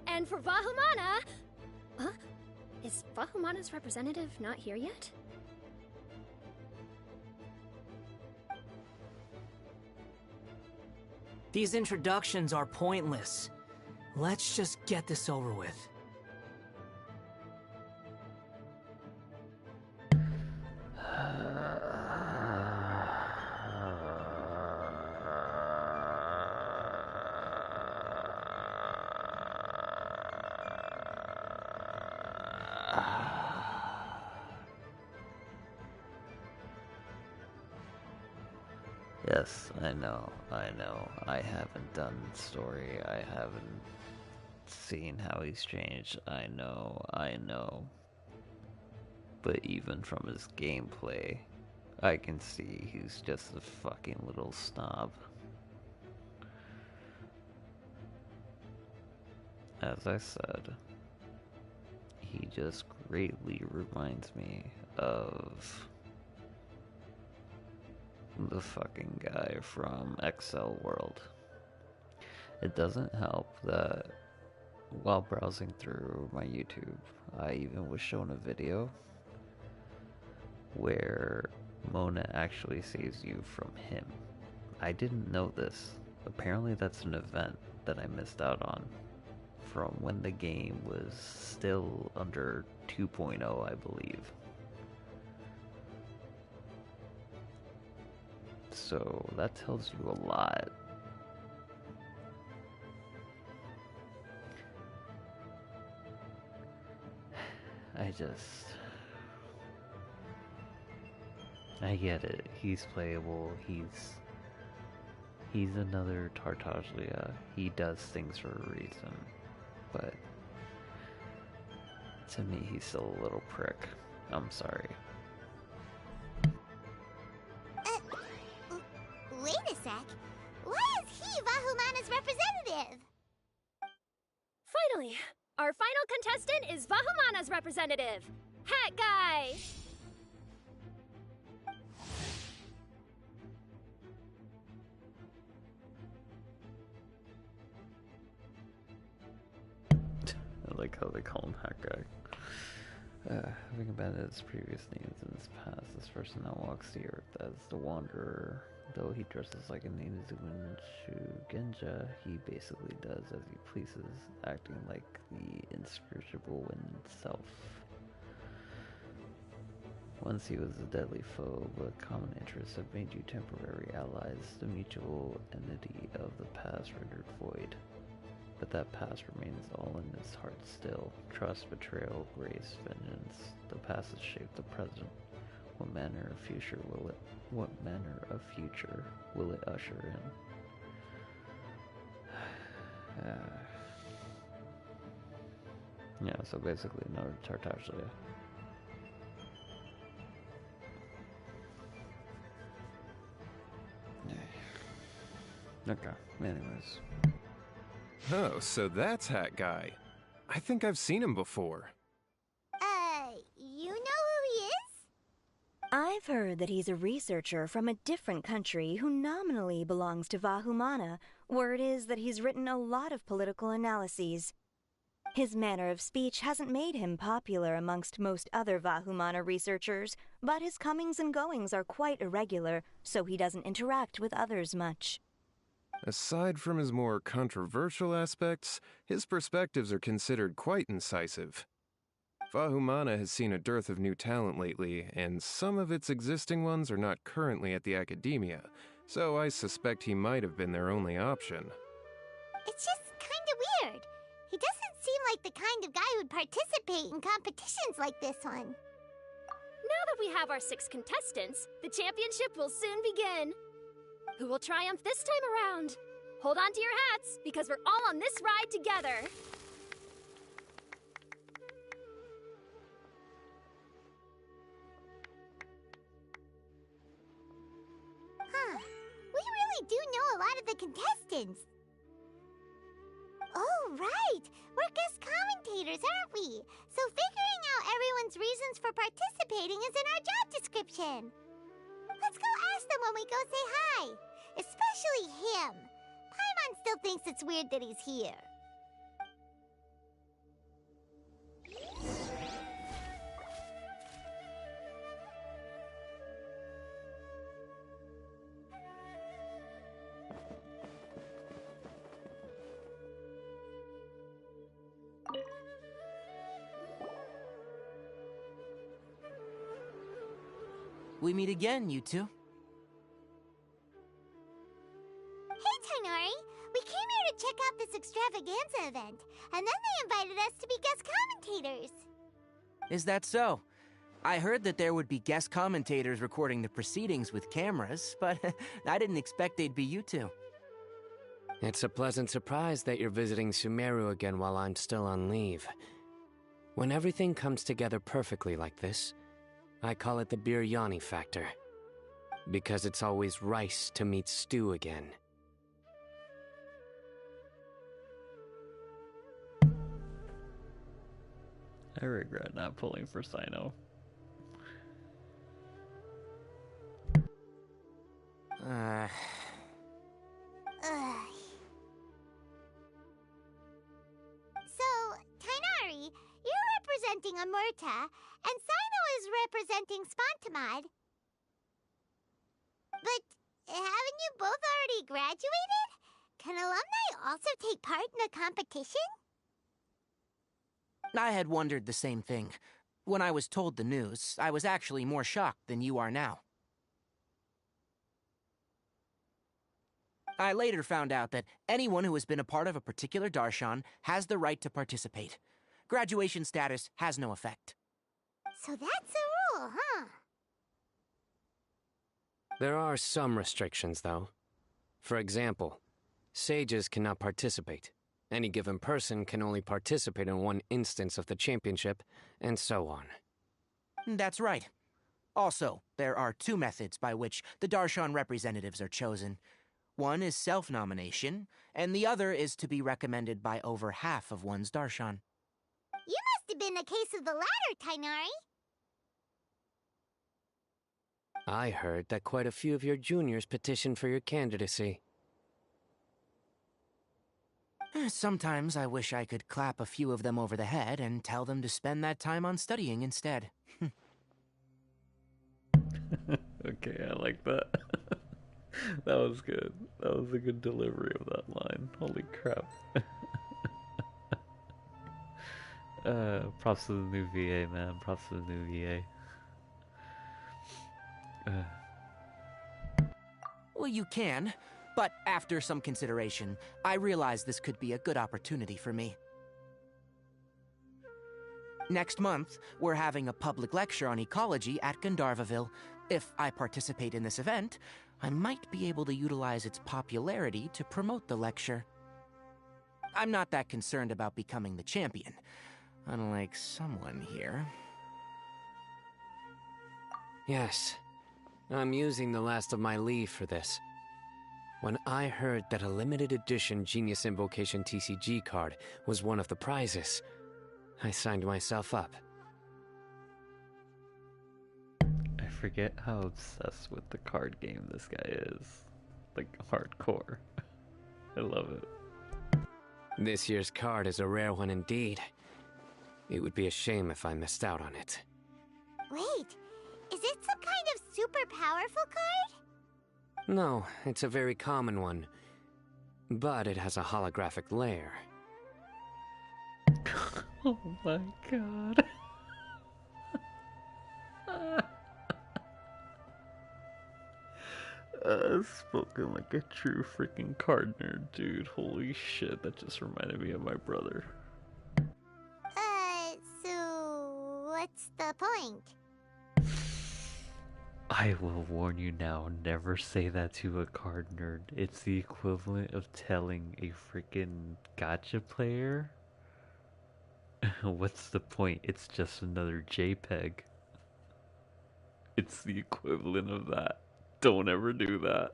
And for Vahumana... Huh? Is Vahumana's representative not here yet? These introductions are pointless. Let's just get this over with. Yes, I know. I haven't done the story. I haven't seen how he's changed. I know. But even from his gameplay, I can see he's just a fucking little snob. As I said, he just greatly reminds me of the fucking guy from XL World. It doesn't help that while browsing through my YouTube, I even was shown a video where Mona actually saves you from him. I didn't know this. Apparently that's an event that I missed out on from when the game was still under 2.0, I believe. So that tells you a lot. I get it. He's playable. He's another Tartaglia. He does things for a reason. But to me, he's still a little prick. I'm sorry. Wait a sec. Why is he Vahumana's representative? Finally, our final contestant is Vahumana's representative, Hat Guy! I like how they call him Hat Guy. Having abandoned his previous names in his past, this person now walks the earth as the Wanderer. Though he dresses like a Namizuman Shugenja, he basically does as he pleases, acting like the inscrutable wind itself. Once he was a deadly foe, but common interests have made you temporary allies. The mutual enmity of the past rendered void. But that past remains all in his heart still. Trust, betrayal, grace, vengeance. The past has shaped the present. What manner of future will it usher in? Yeah, so basically another Tartaglia. Okay, anyways. Oh, so that's Hat Guy. I think I've seen him before. You know who he is? I've heard that he's a researcher from a different country who nominally belongs to Vahumana. Word is that he's written a lot of political analyses. His manner of speech hasn't made him popular amongst most other Vahumana researchers, but his comings and goings are quite irregular, so he doesn't interact with others much. Aside from his more controversial aspects, his perspectives are considered quite incisive. Vahumana has seen a dearth of new talent lately, and some of its existing ones are not currently at the Academia, so I suspect he might have been their only option. It's just kinda weird. He doesn't seem like the kind of guy who'd participate in competitions like this one. Now that we have our 6 contestants, the championship will soon begin. Who will triumph this time around? Hold on to your hats, because we're all on this ride together. We really do know a lot of the contestants. Oh, right! We're guest commentators, aren't we? So figuring out everyone's reasons for participating is in our job description. Let's go ask them when we go say hi. Especially him. Paimon still thinks it's weird that he's here. We meet again, you two. Hey, Tainari! We came here to check out this extravaganza event, and then they invited us to be guest commentators. Is that so? I heard that there would be guest commentators recording the proceedings with cameras, but I didn't expect they'd be you two. It's a pleasant surprise that you're visiting Sumeru again while I'm still on leave. When everything comes together perfectly like this, I call it the biryani factor. Because it's always rice to meet stew again. I regret not pulling for Sino. So, Tainari, you're representing Amurta, and Sino is representing Spontamod. But haven't you both already graduated? Can alumni also take part in a competition? I had wondered the same thing. When I was told the news, I was actually more shocked than you are now. I later found out that anyone who has been a part of a particular darshan has the right to participate. Graduation status has no effect. So that's a rule, huh? There are some restrictions, though. For example, sages cannot participate. Any given person can only participate in one instance of the championship, and so on. That's right. Also, there are 2 methods by which the darshan representatives are chosen. One is self-nomination, and the other is to be recommended by over half of one's darshan. You must have been a case of the latter, Tainari. I heard that quite a few of your juniors petitioned for your candidacy. Sometimes I wish I could clap a few of them over the head and tell them to spend that time on studying instead. Okay, I like that. That was good. That was a good delivery of that line. Holy crap. Props to the new VA, man. Props to the new VA. Well, you can, but after some consideration, I realized this could be a good opportunity for me. Next month, we're having a public lecture on ecology at Gandharvaville. If I participate in this event, I might be able to utilize its popularity to promote the lecture. I'm not that concerned about becoming the champion, unlike someone here. Yes, I'm using the last of my leave for this. When I heard that a limited edition Genius Invocation TCG card was one of the prizes, I signed myself up. I forget how obsessed with the card game this guy is. Like, hardcore. I love it. This year's card is a rare one indeed. It would be a shame if I missed out on it. Wait, is it some kind of super powerful card? No, it's a very common one. But it has a holographic layer. Oh my god. Spoken like a true freaking card nerd, dude. Holy shit, that just reminded me of my brother. So what's the point? I will warn you now, never say that to a card nerd. It's the equivalent of telling a freaking gacha player. What's the point? It's just another JPEG. It's the equivalent of that. Don't ever do that.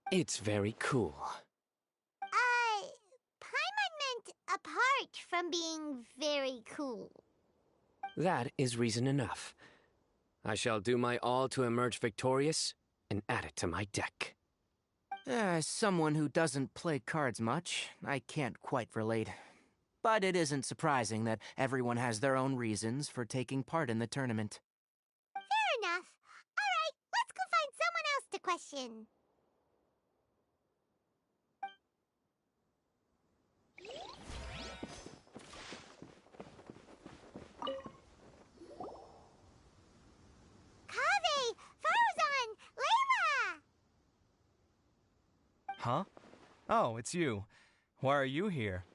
It's very cool. Paimon meant apart from being very cool. That is reason enough. I shall do my all to emerge victorious and add it to my deck. As someone who doesn't play cards much, I can't quite relate. But it isn't surprising that everyone has their own reasons for taking part in the tournament. Fair enough. Alright, let's go find someone else to question. Kaveh! Farzan! Layla! Huh? Oh, it's you. Why are you here?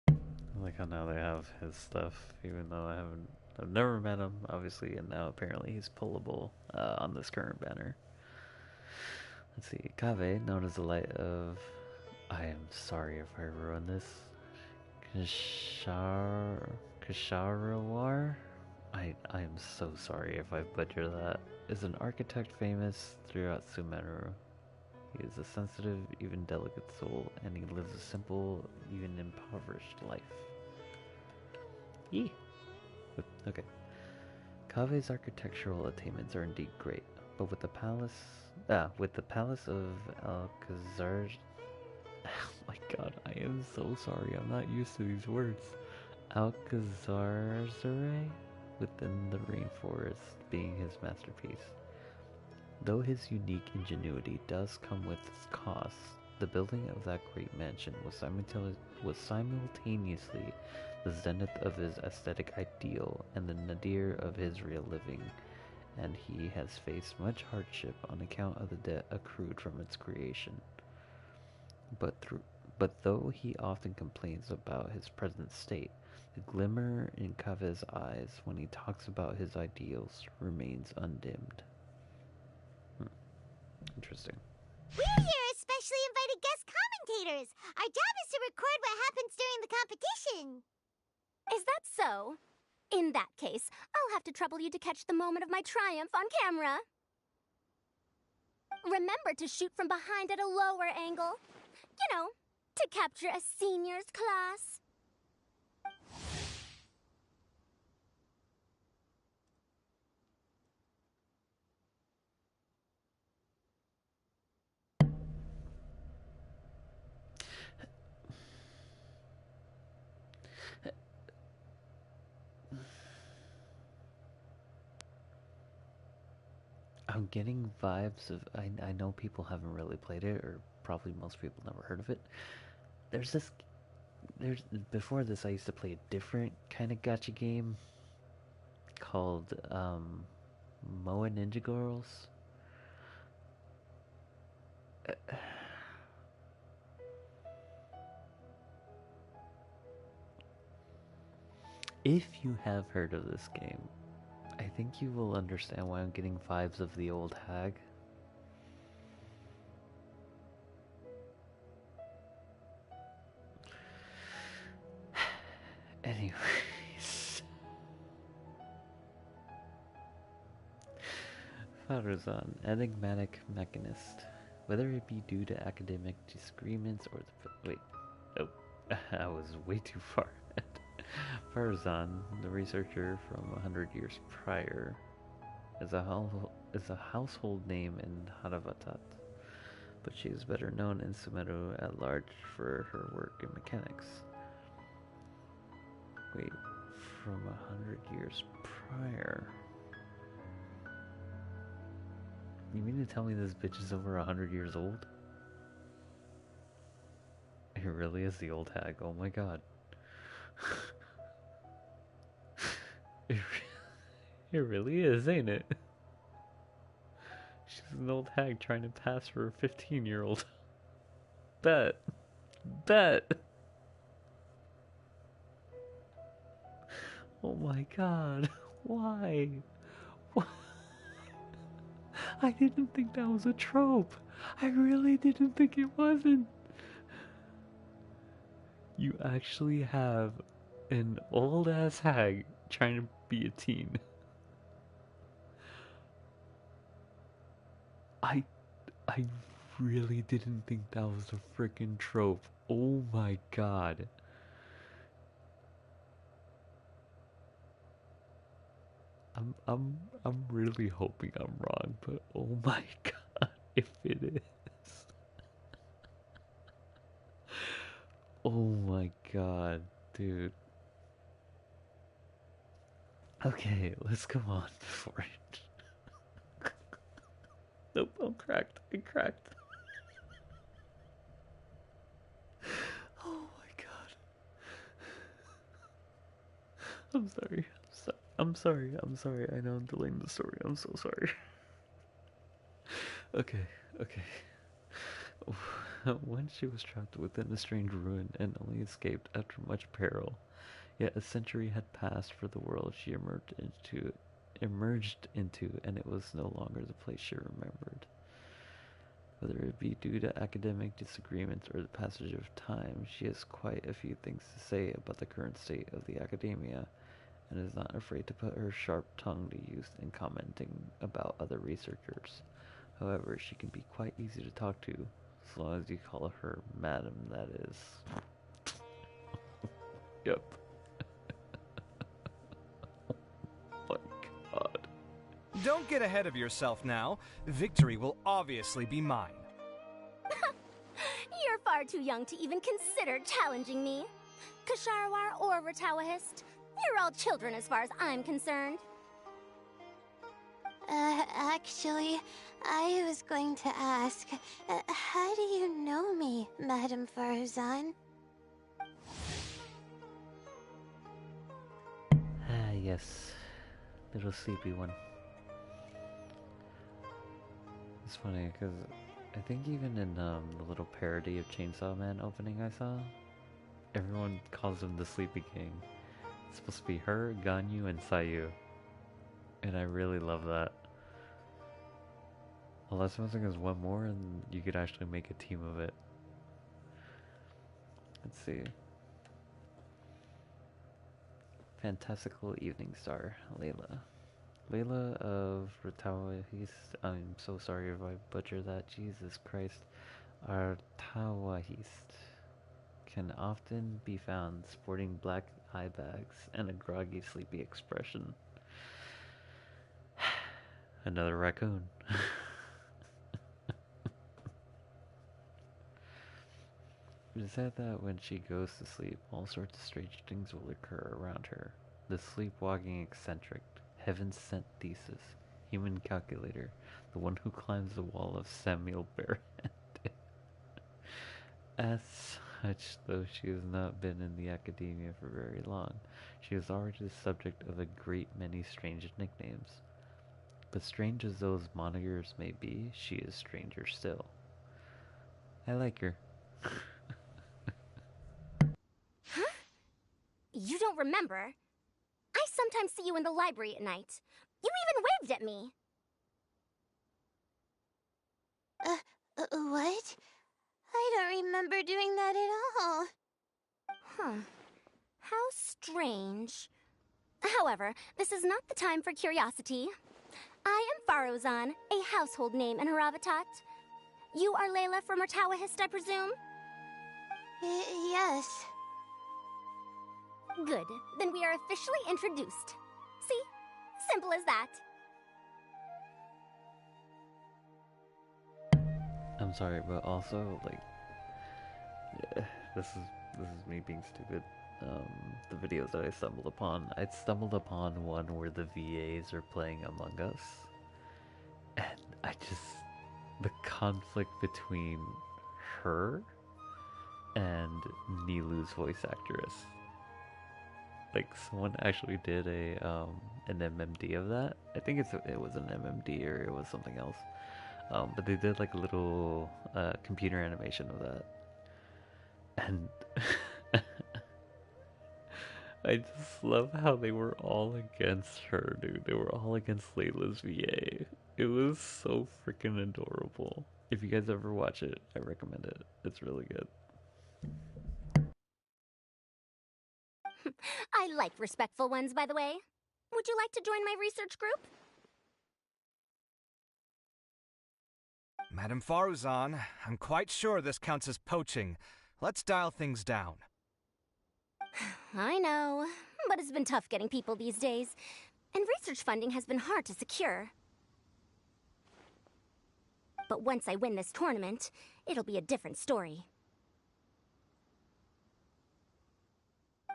I like how now they have his stuff, even though I've never met him, obviously, and now apparently he's pullable on this current banner. Let's see, Kaveh, known as the Light of... I am sorry if I ruined this. Kasharawar? I am so sorry if I butcher that. Is an architect famous throughout Sumeru. He is a sensitive, even delicate soul, and he lives a simple, even impoverished life. Yee! Okay. Kaveh's architectural attainments are indeed great, but with the palace of Alcazar... Oh my god, I am so sorry, I'm not used to these words. Alcazarzare, within the rainforest, being his masterpiece. Though his unique ingenuity does come with its costs, the building of that great mansion was simultaneously the zenith of his aesthetic ideal and the nadir of his real living, and he has faced much hardship on account of the debt accrued from its creation. But though he often complains about his present state, the glimmer in Kaveh's eyes when he talks about his ideals remains undimmed. Interesting. We're your especially invited guest commentators. Our job is to record what happens during the competition. Is that so? In that case, I'll have to trouble you to catch the moment of my triumph on camera. Remember to shoot from behind at a lower angle. You know, to capture a senior's class. I'm getting vibes of... I know people haven't really played it, or probably most people never heard of it. Before this, I used to play a different kind of gacha game called Moa Ninja Girls. If you have heard of this game, I think you will understand why I'm getting vibes of the old hag. Anyways. Farazan, enigmatic mechanist. Whether it be due to academic disagreements or the... Wait. Oh, I was way too far ahead. Farazan, the researcher from 100 years prior, is a household name in Haravatat, but she is better known in Sumeru at large for her work in mechanics. Wait, from 100 years prior? You mean to tell me this bitch is over 100 years old? It really is the old hag, oh my god. It really is, ain't it? She's an old hag trying to pass for a 15-year-old. Bet. Oh my god. Why? I didn't think that was a trope. I really didn't think it wasn't. You actually have an old ass hag trying to be a teen. I really didn't think that was a freaking trope. Oh my god. I'm really hoping I'm wrong, but oh my god, if it is. Oh my god, dude. Okay, let's go on for it. Nope, I'm cracked. I cracked. Oh my god. I'm sorry. I'm sorry. I know I'm delaying the story. I'm so sorry. Okay. When she was trapped within a strange ruin and only escaped after much peril, yet a century had passed for the world she emerged into, and it was no longer the place she remembered. Whether it be due to academic disagreements or the passage of time, she has quite a few things to say about the current state of the academia, and is not afraid to put her sharp tongue to use in commenting about other researchers. However, she can be quite easy to talk to, as long as you call her Madam, that is. Yep. Oh my god. Don't get ahead of yourself now. Victory will obviously be mine. You're far too young to even consider challenging me. Kasharwar or Ratawahist, you're all children as far as I'm concerned. Actually, I was going to ask, how do you know me, Madame Farazan? Ah, yes. Little sleepy one. It's funny, because I think even in the little parody of Chainsaw Man opening I saw, everyone calls him the Sleepy King. It's supposed to be her, Ganyu, and Sayu. And I really love that. Unless I'm thinking there's one more and you could actually make a team of it. Let's see. Fantastical Evening Star, Layla. Layla of Ratawahist. I'm so sorry if I butcher that. Jesus Christ. Ratawahist can often be found sporting black eye bags and a groggy, sleepy expression. Another raccoon. It is said that when she goes to sleep, all sorts of strange things will occur around her. The sleepwalking eccentric, heaven-sent thesis, human calculator, the one who climbs the wall of Samuel Barehanded. As such, though she has not been in the academia for very long, she is already the subject of a great many strange nicknames. But strange as those monikers may be, she is stranger still. I like her. Huh? You don't remember? I sometimes see you in the library at night. You even waved at me. What? I don't remember doing that at all. Huh. How strange. However, this is not the time for curiosity. I am Farozan, a household name in Haravatat. You are Layla from Ratawahist, I presume? Yes. Good. Then we are officially introduced. See? Simple as that. I'm sorry, but also, like, yeah, this is me being stupid. The videos that I stumbled upon one where the VAs are playing Among Us, and the conflict between her and Nilu's voice actress. Like, someone actually did an MMD of that. I think it was an MMD or it was something else. But they did like a little computer animation of that, and I just love how they were all against her, dude. They were all against Layla's VA. It was so freaking adorable. If you guys ever watch it, I recommend it. It's really good. I like respectful ones, by the way. Would you like to join my research group? Madame Faruzan, I'm quite sure this counts as poaching. Let's dial things down. I know, but it's been tough getting people these days, and research funding has been hard to secure. But once I win this tournament, it'll be a different story.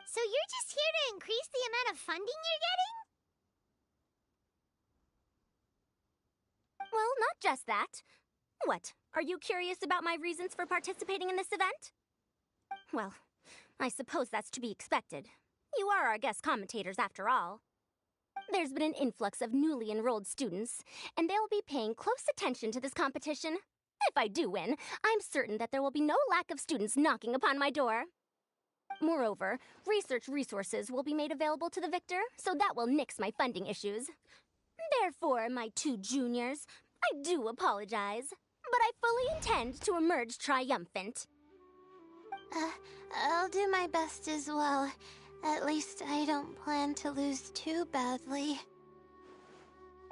So you're just here to increase the amount of funding you're getting? Well, not just that. What, are you curious about my reasons for participating in this event? Well, I suppose that's to be expected. You are our guest commentators after all. There's been an influx of newly enrolled students, and they'll be paying close attention to this competition. If I do win, I'm certain that there will be no lack of students knocking upon my door. Moreover, research resources will be made available to the victor, so that will nix my funding issues. Therefore, my two juniors, I do apologize, but I fully intend to emerge triumphant. I'll do my best as well. At least I don't plan to lose too badly.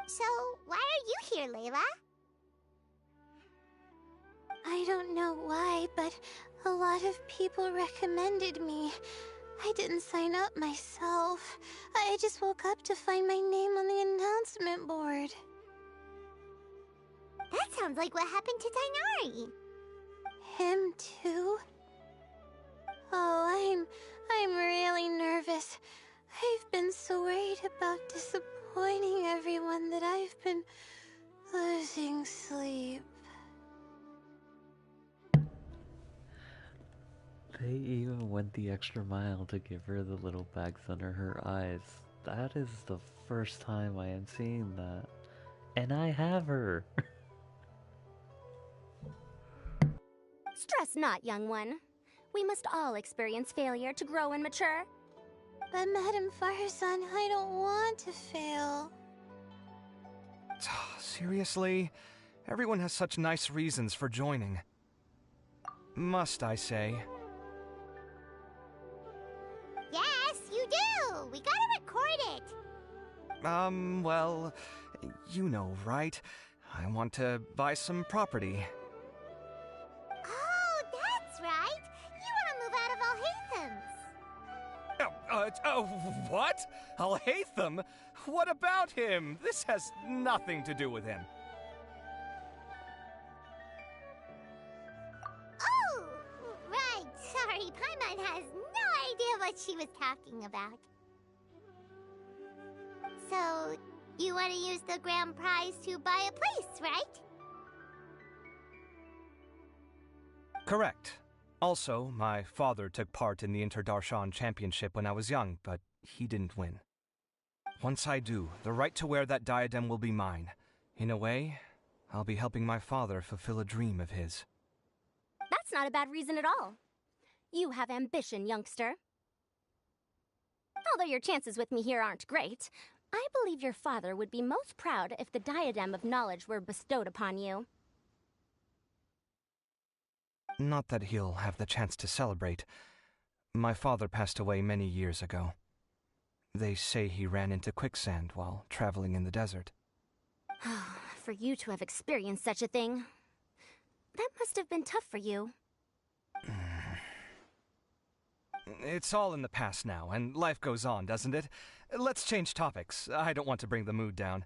So, why are you here, Layla? I don't know why, but a lot of people recommended me. I didn't sign up myself. I just woke up to find my name on the announcement board. That sounds like what happened to Dainari. Him too? Oh, I'm really nervous. I've been so worried about disappointing everyone that I've been losing sleep. They even went the extra mile to give her the little bags under her eyes. That is the first time I am seeing that. And I have her. Stress not, young one. We must all experience failure to grow and mature. But Madame Faruzan, I don't want to fail. Seriously? Everyone has such nice reasons for joining. Must I say? Yes, you do! We gotta record it! Well, you know, right? I want to buy some property. Oh, that's right! You want to move out of Alhatham's! What? Alhaitham? What about him? This has nothing to do with him. Oh, right. Sorry, Paimon has no idea what she was talking about. So, you want to use the grand prize to buy a place, right? Correct. Also, my father took part in the Interdarshan Championship when I was young, but he didn't win. Once I do, the right to wear that diadem will be mine. In a way, I'll be helping my father fulfill a dream of his. That's not a bad reason at all. You have ambition, youngster. Although your chances with me here aren't great, I believe your father would be most proud if the diadem of knowledge were bestowed upon you. Not that he'll have the chance to celebrate. My father passed away many years ago. They say he ran into quicksand while traveling in the desert. For you to have experienced such a thing, that must have been tough for you. It's all in the past now, and life goes on, doesn't it? Let's change topics. I don't want to bring the mood down.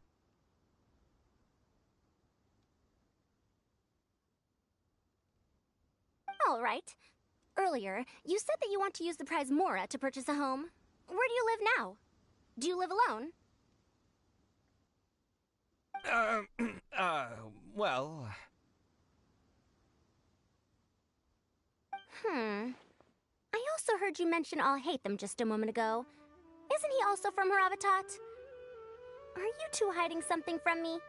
All right. Earlier, you said that you want to use the prize Mora to purchase a home. Where do you live now? Do you live alone? Well... I also heard you mention I'll hate them just a moment ago. Isn't he also from Haravatat? Are you two hiding something from me?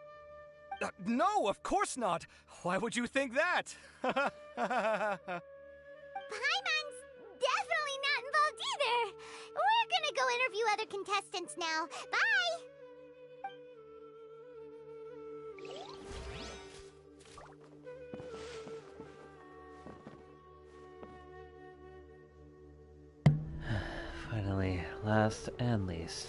No, of course not! Why would you think that? Paimon's definitely not involved either! We're gonna go interview other contestants now. Bye! Finally, last and least.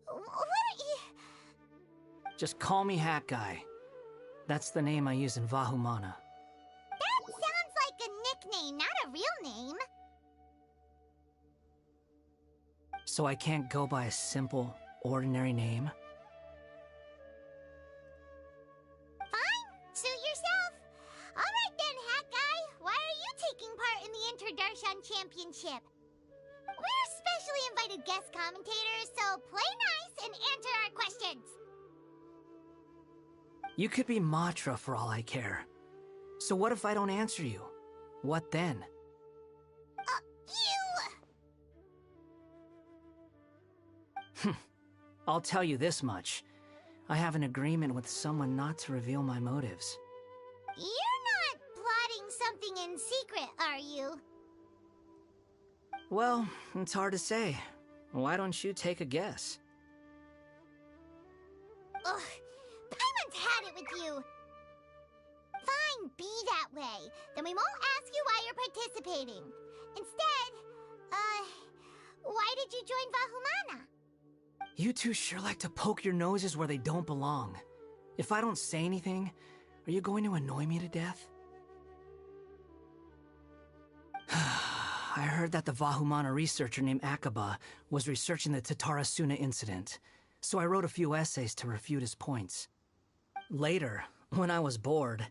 What are you... Just call me Hat Guy. That's the name I use in Vahumana. That sounds like a nickname, not a real name. So I can't go by a simple, ordinary name? Fine, suit yourself. Alright then, Hat Guy. Why are you taking part in the Interdarshan Championship? We're specially invited guest commentators, so play nice and answer our questions. You could be Matra for all I care. So what if I don't answer you? What then? I'll tell you this much. I have an agreement with someone not to reveal my motives. You're not plotting something in secret, are you? Well, it's hard to say. Why don't you take a guess? Ugh, Paimon's had it with you. Fine, be that way. Then we won't ask you why you're participating. Instead, why did you join Vahumana? You two sure like to poke your noses where they don't belong. If I don't say anything, are you going to annoy me to death? I heard that the Vahumana researcher named Akaba was researching the Tatarasuna incident, so I wrote a few essays to refute his points. Later, when I was bored,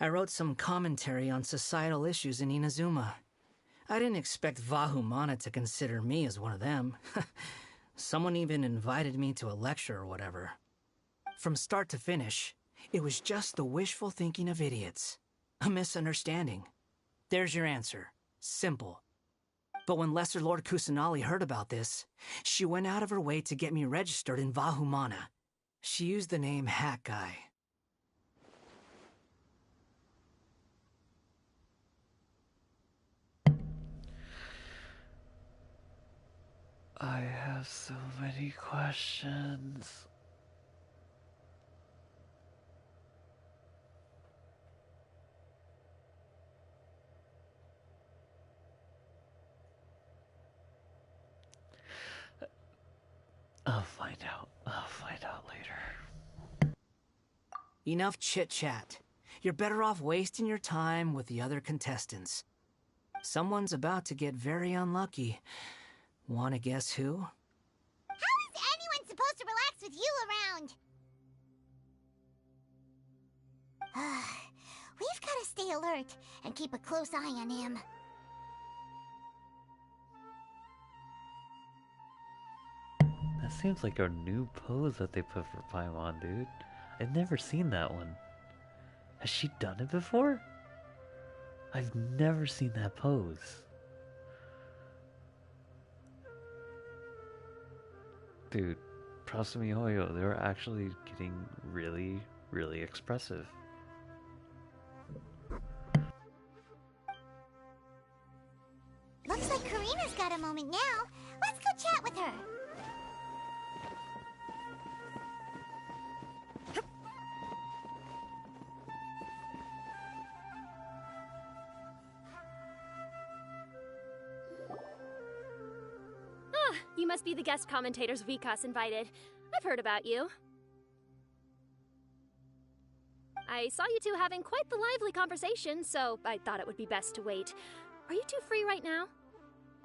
I wrote some commentary on societal issues in Inazuma. I didn't expect Vahumana to consider me as one of them. Someone even invited me to a lecture or whatever. From start to finish, it was just the wishful thinking of idiots. A misunderstanding. There's your answer. Simple. But when Lesser Lord Kusanali heard about this, she went out of her way to get me registered in Vahumana. She used the name Hat Guy. I have so many questions. I'll find out. I'll find out later. Enough chit-chat. You're better off wasting your time with the other contestants. Someone's about to get very unlucky. Wanna guess who? How is anyone supposed to relax with you around? We've gotta stay alert and keep a close eye on him. That seems like a new pose that they put for Paimon, dude. I've never seen that one. Has she done it before? I've never seen that pose. Dude, props to MiHoYo, they were actually getting really, really expressive. Looks like Karina's got a moment now. Let's go chat with her. You must be the guest commentators Vikas invited. I've heard about you. I saw you two having quite the lively conversation, so I thought it would be best to wait. Are you two free right now?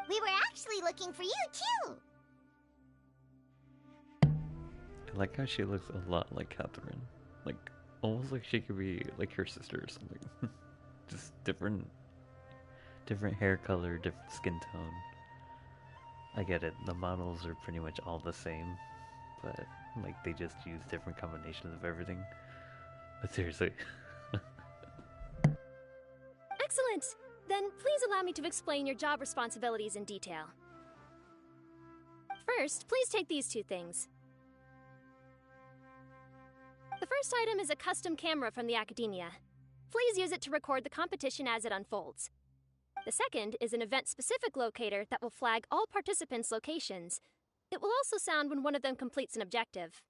We were actually looking for you, too! I like how she looks a lot like Catherine. Like, almost like she could be like her sister or something. Just different hair color, different skin tone. I get it, the models are pretty much all the same, but like they just use different combinations of everything. But seriously. Excellent! Then please allow me to explain your job responsibilities in detail. First, please take these two things. The first item is a custom camera from the Academia. Please use it to record the competition as it unfolds. The second is an event-specific locator that will flag all participants' locations. It will also sound when one of them completes an objective.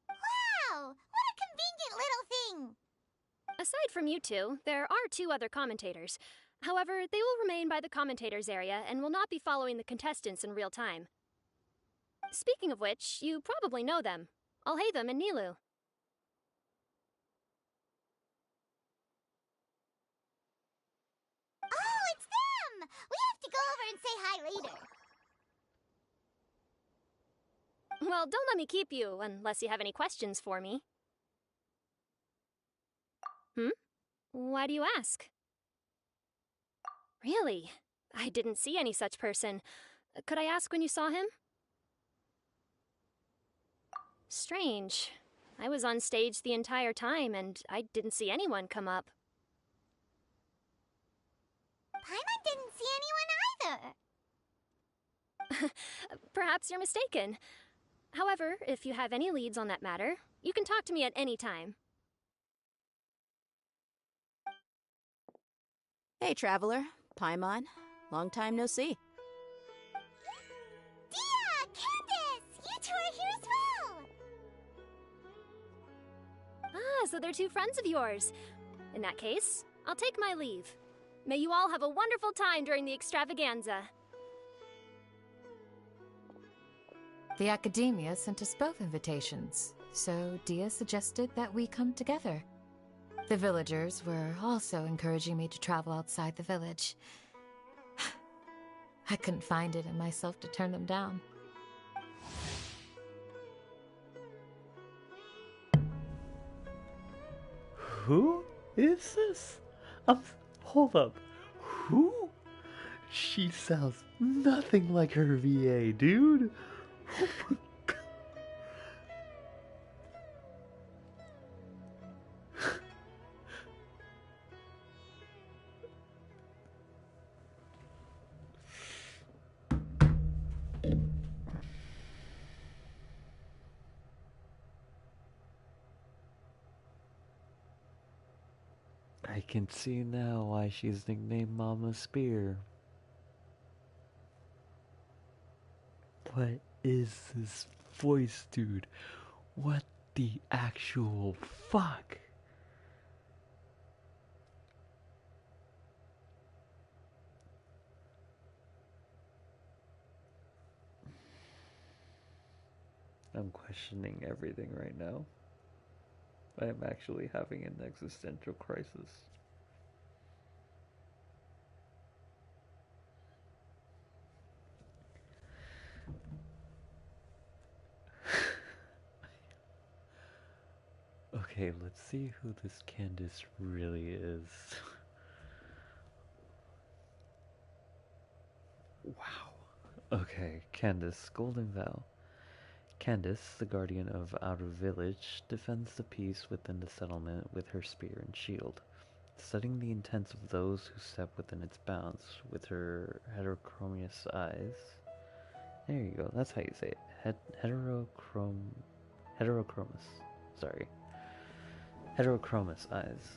Wow! What a convenient little thing! Aside from you two, there are two other commentators. However, they will remain by the commentators area and will not be following the contestants in real time. Speaking of which, you probably know them. Alhaitham and Nilu. Oh, it's them! We have to go over and say hi later. Well, don't let me keep you, unless you have any questions for me. Why do you ask? Really? I didn't see any such person. Could I ask when you saw him? Strange. I was on stage the entire time, and I didn't see anyone come up. Paimon didn't see anyone either. Perhaps you're mistaken. However, if you have any leads on that matter, you can talk to me at any time. Hey, Traveler. Paimon. Long time no see. Dia! Candace! You two are here as well! Ah, so they're two friends of yours. In that case, I'll take my leave. May you all have a wonderful time during the extravaganza. The Academia sent us both invitations, so Dia suggested that we come together. The villagers were also encouraging me to travel outside the village. I couldn't find it in myself to turn them down. Who is this? Hold up. Who? She sounds nothing like her VA, dude. Oh my God. I can see now why she's nicknamed Mama Spear. What is this voice, dude? What the actual fuck? I'm questioning everything right now. I am actually having an existential crisis. Okay, let's see who this Candace really is. Wow. Okay, Candace, Golden Vow. Candace, the guardian of Outer Village, defends the peace within the settlement with her spear and shield, studying the intents of those who step within its bounds with her heterochromous eyes. There you go, that's how you say it. Heterochromous. Sorry. Heterochromous eyes.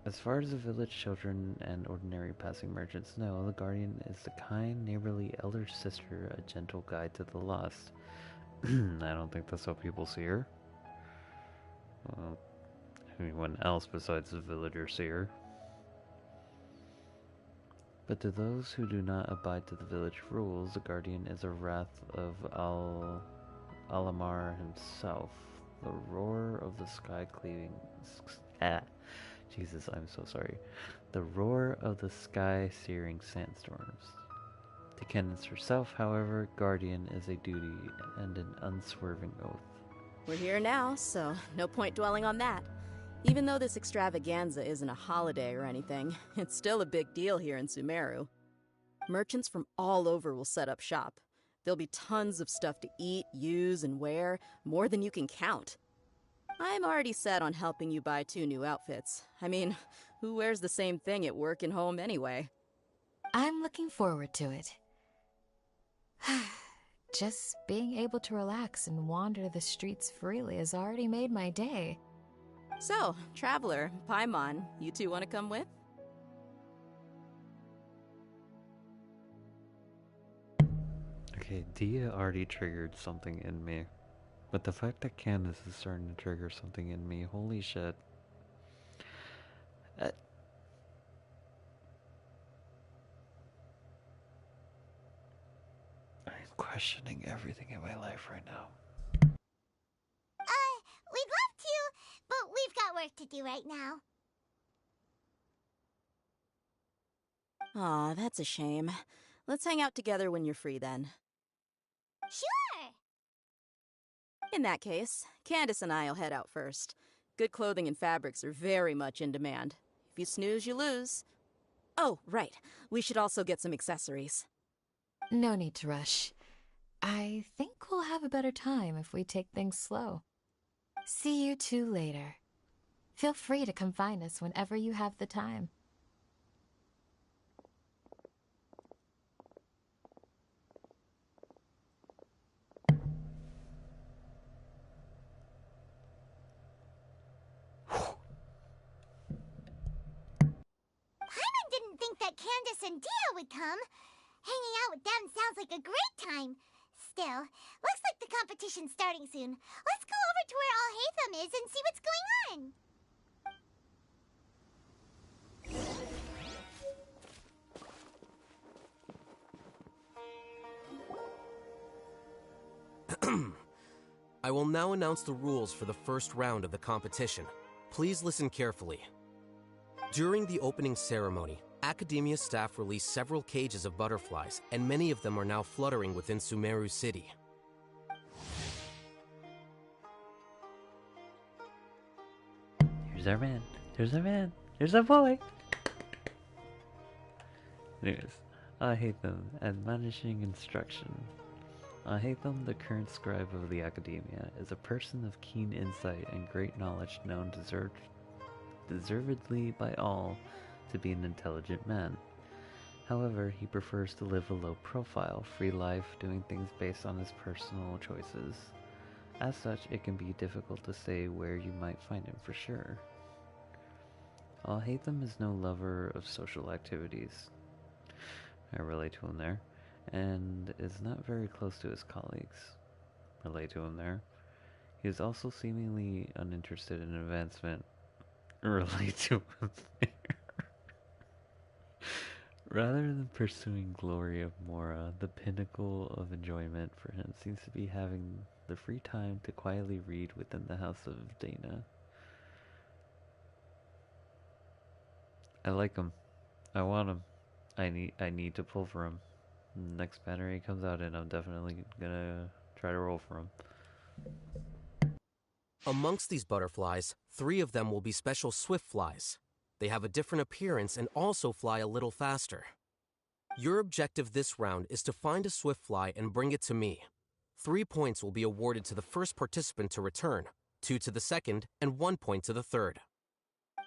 As far as the village children and ordinary passing merchants know, the Guardian is the kind, neighborly elder sister, a gentle guide to the lost. I don't think that's how people see her. Well, anyone else besides the villagers see her. But to those who do not abide to the village rules, the guardian is a wrath of Alamar himself, the roar of the sky cleaving. Jesus, I'm so sorry. The roar of the sky searing sandstorms. To Candace herself, however, guardian is a duty and an unswerving oath. We're here now, so no point dwelling on that. Even though this extravaganza isn't a holiday or anything, it's still a big deal here in Sumeru. Merchants from all over will set up shop. There'll be tons of stuff to eat, use, and wear, more than you can count. I'm already set on helping you buy 2 new outfits. I mean, who wears the same thing at work and home anyway? I'm looking forward to it. Just being able to relax and wander the streets freely has already made my day. So, Traveler, Paimon, you two want to come with? Okay, Dia already triggered something in me. But the fact that Candace is starting to trigger something in me, holy shit. I'm questioning everything in my life right now. We'd love to, but we've got work to do right now. Aw, that's a shame. Let's hang out together when you're free then. Sure! In that case, Candace and I'll head out first. Good clothing and fabrics are very much in demand. If you snooze, you lose. Oh, right. We should also get some accessories. No need to rush. I think we'll have a better time if we take things slow. See you two later. Feel free to come find us whenever you have the time. Paimon didn't think that Candace and Dia would come. Hanging out with them sounds like a great time. Still, looks like the competition's starting soon. Let's go over to where Alhaitham is and see what's going on. I will now announce the rules for the first round of the competition. Please listen carefully. During the opening ceremony, Academia staff released several cages of butterflies, and many of them are now fluttering within Sumeru City. Here's our man. Here's our man. Here's our boy. Anyways, I hate them. Admonishing instruction. Alhaitham, the current scribe of the Academia, is a person of keen insight and great knowledge known deservedly by all to be an intelligent man. However, he prefers to live a low-profile, free life, doing things based on his personal choices. As such, it can be difficult to say where you might find him for sure. Alhaitham is no lover of social activities. I relate to him there. And is not very close to his colleagues. Relate to him there. He is also seemingly uninterested in advancement. Relate to him there. Rather than pursuing glory of Mora, the pinnacle of enjoyment for him seems to be having the free time to quietly read within the house of Dana. I like him. I want him. I need to pull for him. Next banner he comes out in, I'm definitely gonna try to roll for him. Amongst these butterflies, 3 of them will be special swift flies. They have a different appearance and also fly a little faster. Your objective this round is to find a swift fly and bring it to me. 3 points will be awarded to the first participant to return, 2 to the second, and 1 point to the third.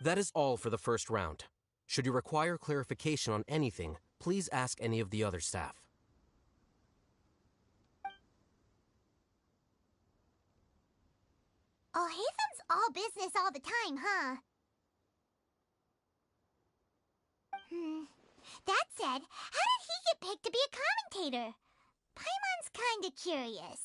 That is all for the first round. Should you require clarification on anything, please ask any of the other staff. Alhaitham's all business all the time, huh? That said, how did he get picked to be a commentator? Paimon's kinda curious.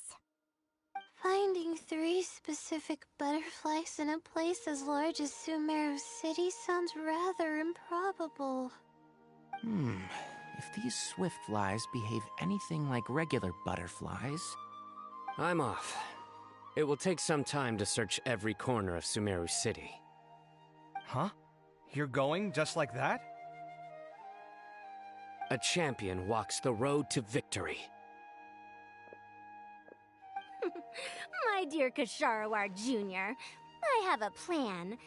Finding 3 specific butterflies in a place as large as Sumeru City sounds rather improbable. If these swift flies behave anything like regular butterflies... I'm off. It will take some time to search every corner of Sumeru City. Huh? You're going just like that? A champion walks the road to victory. My dear Kasharawar Jr., I have a plan.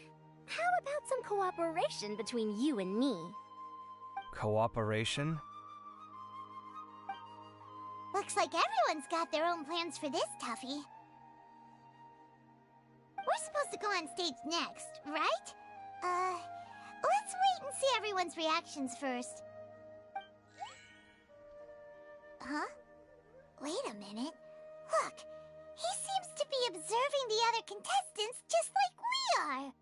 How about some cooperation between you and me? Cooperation? Looks like everyone's got their own plans for this, Tuffy. We're supposed to go on stage next, right? Let's wait and see everyone's reactions first. Huh? Wait a minute. Look, he seems to be observing the other contestants just like we are.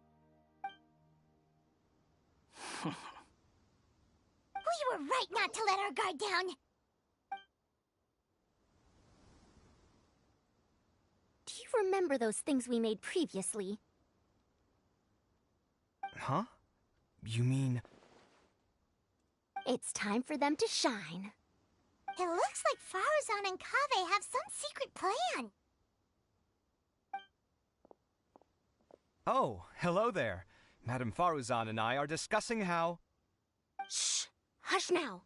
We were right not to let our guard down. Do you remember those things we made previously? Huh? You mean... It's time for them to shine. It looks like Faruzan and Kaveh have some secret plan. Oh, hello there. Madame Faruzan and I are discussing how... Shh! Hush now!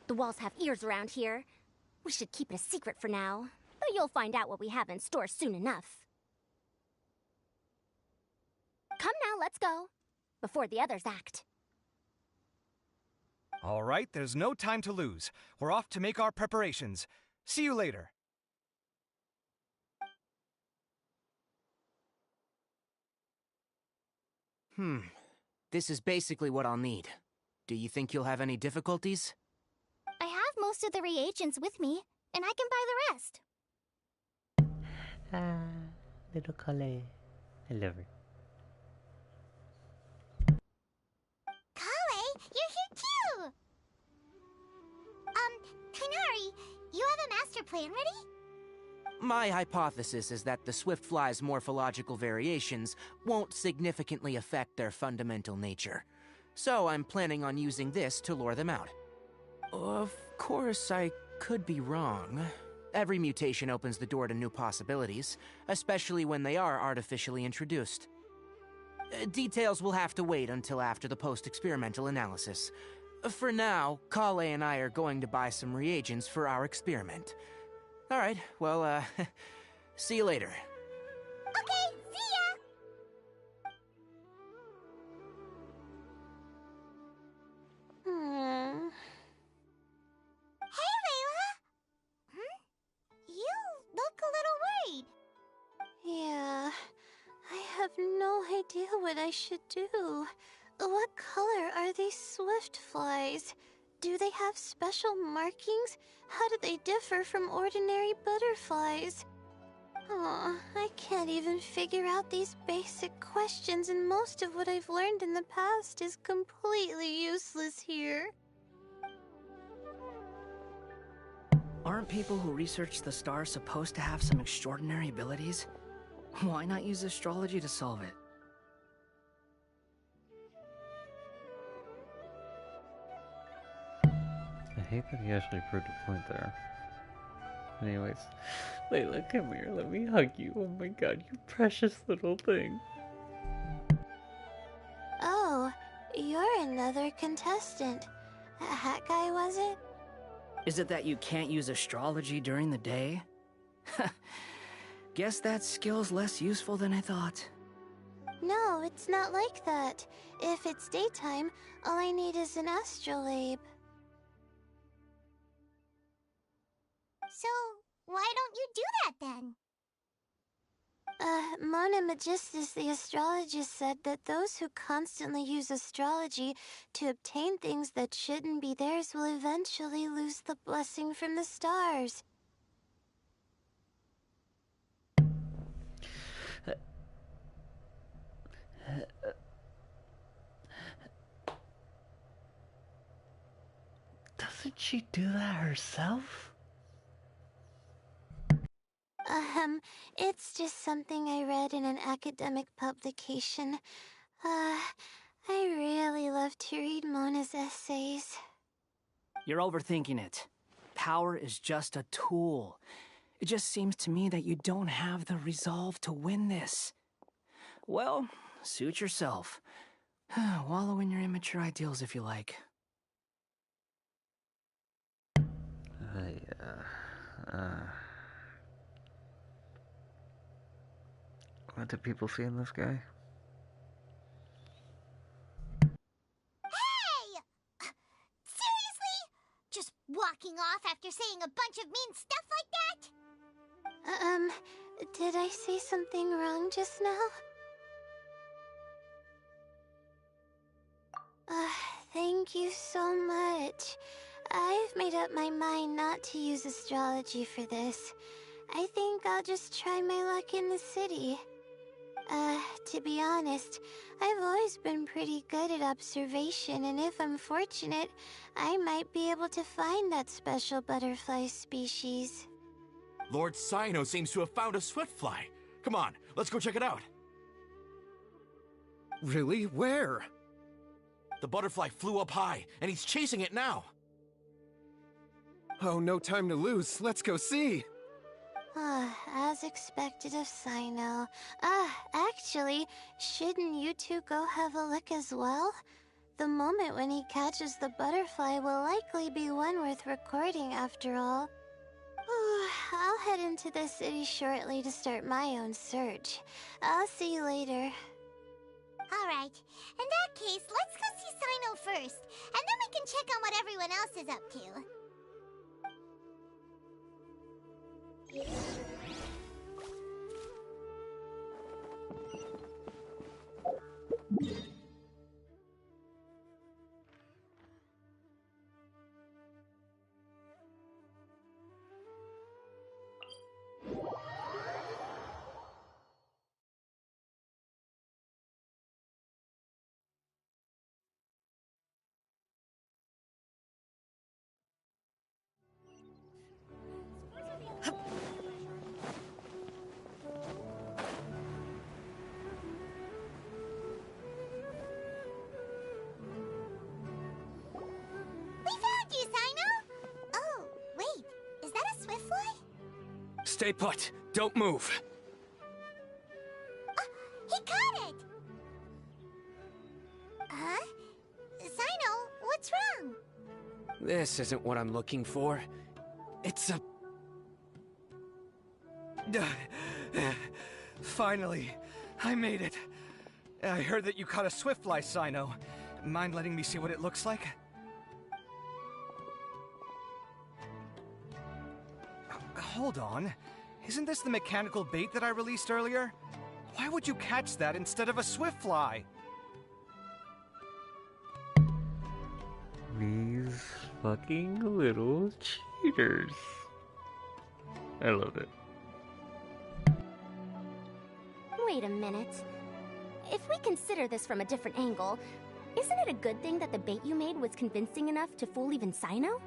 The walls have ears around here. We should keep it a secret for now, but you'll find out what we have in store soon enough. Come now, let's go. Before the others act. All right, there's no time to lose. We're off to make our preparations. See you later. This is basically what I'll need. Do you think you'll have any difficulties? I have most of the reagents with me, and I can buy the rest. Little Kale. I love her. Kale, you're here too! Kainari, you have a master plan ready? My hypothesis is that the swift fly's morphological variations won't significantly affect their fundamental nature. So I'm planning on using this to lure them out. Of course, I could be wrong. Every mutation opens the door to new possibilities, especially when they are artificially introduced. Details will have to wait until after the post-experimental analysis. For now, Kale and I are going to buy some reagents for our experiment. Alright, well, see you later. Okay, see ya! Hey, Layla! You look a little worried. Yeah, I have no idea what I should do. What color are these swift flies? Do they have special markings? How do they differ from ordinary butterflies? Aw, I can't even figure out these basic questions, and most of what I've learned in the past is completely useless here. Aren't people who research the stars supposed to have some extraordinary abilities? Why not use astrology to solve it? I hate that he actually proved a point there. Anyways, Layla, come here, let me hug you. Oh my god, you precious little thing. Oh, you're another contestant. A hat guy, was it? Is it that you can't use astrology during the day? Guess that skill's less useful than I thought. No, it's not like that. If it's daytime, all I need is an astrolabe. So, why don't you do that then? Mona Magistus the astrologist said that those who constantly use astrology to obtain things that shouldn't be theirs will eventually lose the blessing from the stars. Doesn't she do that herself? It's just something I read in an academic publication. I really love to read Mona's essays. You're overthinking it. Power is just a tool. It just seems to me that you don't have the resolve to win this. Well, suit yourself. Wallow in your immature ideals if you like. What do people see in this guy? Hey! Seriously? Just walking off after saying a bunch of mean stuff like that? Did I say something wrong just now? Thank you so much. I've made up my mind not to use astrology for this. I think I'll just try my luck in the city. To be honest, I've always been pretty good at observation, and if I'm fortunate, I might be able to find that special butterfly species. Lord Sino seems to have found a swiftfly. Come on, let's go check it out. Really? Where? The butterfly flew up high, and he's chasing it now. Oh, no time to lose. Let's go see. As expected of Sino. Actually, shouldn't you two go have a look as well? The moment when he catches the butterfly will likely be one worth recording after all. I'll head into the city shortly to start my own search. I'll see you later. Alright, in that case, let's go see Sino first, and then we can check on what everyone else is up to. Stay put. Don't move. He caught it! Huh? Sino, what's wrong? This isn't what I'm looking for. It's a... Finally, I made it. I heard that you caught a swiftfly, Sino. Mind letting me see what it looks like? Hold on. Isn't this the mechanical bait that I released earlier? Why would you catch that instead of a swiftfly? These fucking little cheaters. I love it. Wait a minute. If we consider this from a different angle, isn't it a good thing that the bait you made was convincing enough to fool even Sino?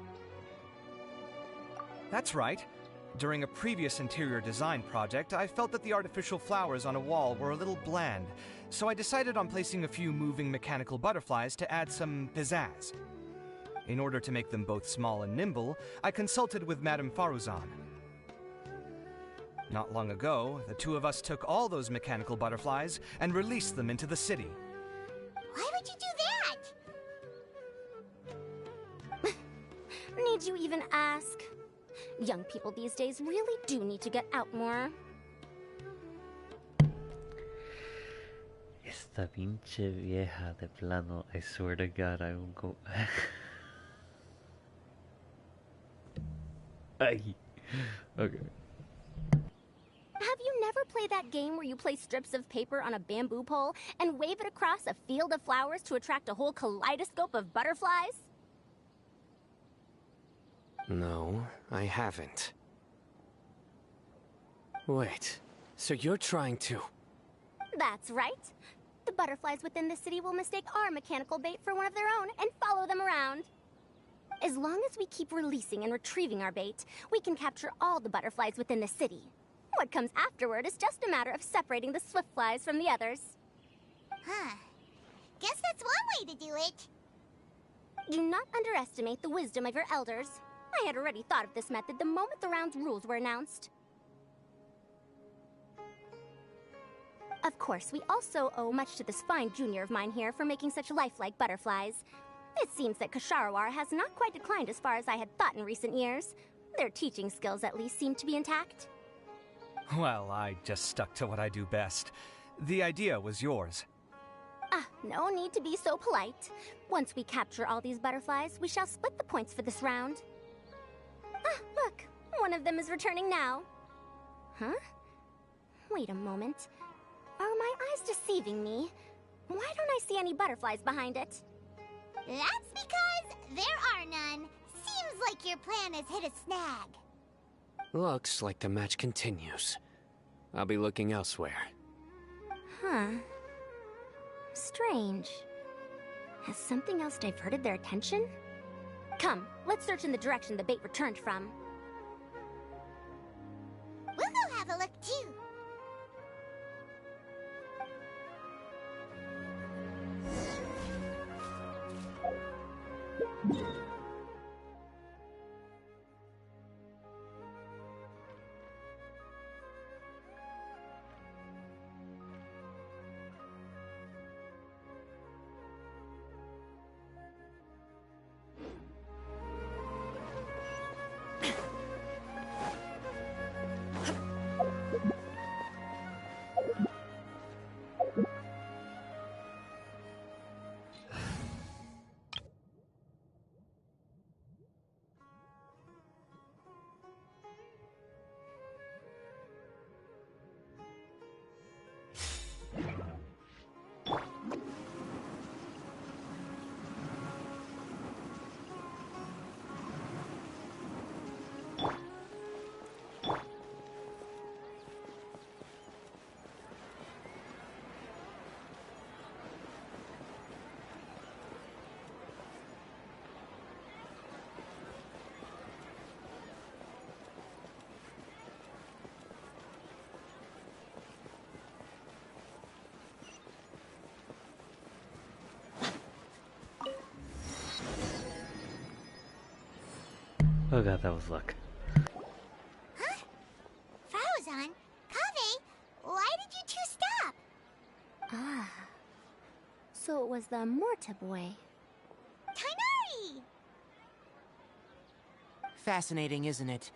That's right. During a previous interior design project, I felt that the artificial flowers on a wall were a little bland, so I decided on placing a few moving mechanical butterflies to add some pizzazz. In order to make them both small and nimble, I consulted with Madame Faruzan. Not long ago, the two of us took all those mechanical butterflies and released them into the city. Why would you do that? Need you even ask? Young people these days really do need to get out more. Esta pinche vieja de plano, I swear to God, I will go... Ay. Okay. Have you never played that game where you place strips of paper on a bamboo pole and wave it across a field of flowers to attract a whole kaleidoscope of butterflies? No, I haven't. Wait, so you're trying to... That's right. The butterflies within the city will mistake our mechanical bait for one of their own and follow them around. As long as we keep releasing and retrieving our bait, we can capture all the butterflies within the city. What comes afterward is just a matter of separating the swiftflies from the others. Huh. Guess that's one way to do it. Do not underestimate the wisdom of your elders. I had already thought of this method the moment the round's rules were announced. Of course, we also owe much to this fine junior of mine here for making such lifelike butterflies. It seems that Kasharawar has not quite declined as far as I had thought in recent years. Their teaching skills at least seem to be intact. Well, I just stuck to what I do best. The idea was yours. No need to be so polite. Once we capture all these butterflies, we shall split the points for this round. Look, one of them is returning now. Huh? Wait a moment. Are my eyes deceiving me? Why don't I see any butterflies behind it? That's because there are none. Seems like your plan has hit a snag. Looks like the match continues. I'll be looking elsewhere. Huh. Strange. Has something else diverted their attention? Come, let's search in the direction the bait returned from. We'll go have a look too. Oh god, that was luck. Huh? Frozen? Kaveh, why did you two stop? So it was the Morta boy. Tainari! Fascinating, isn't it?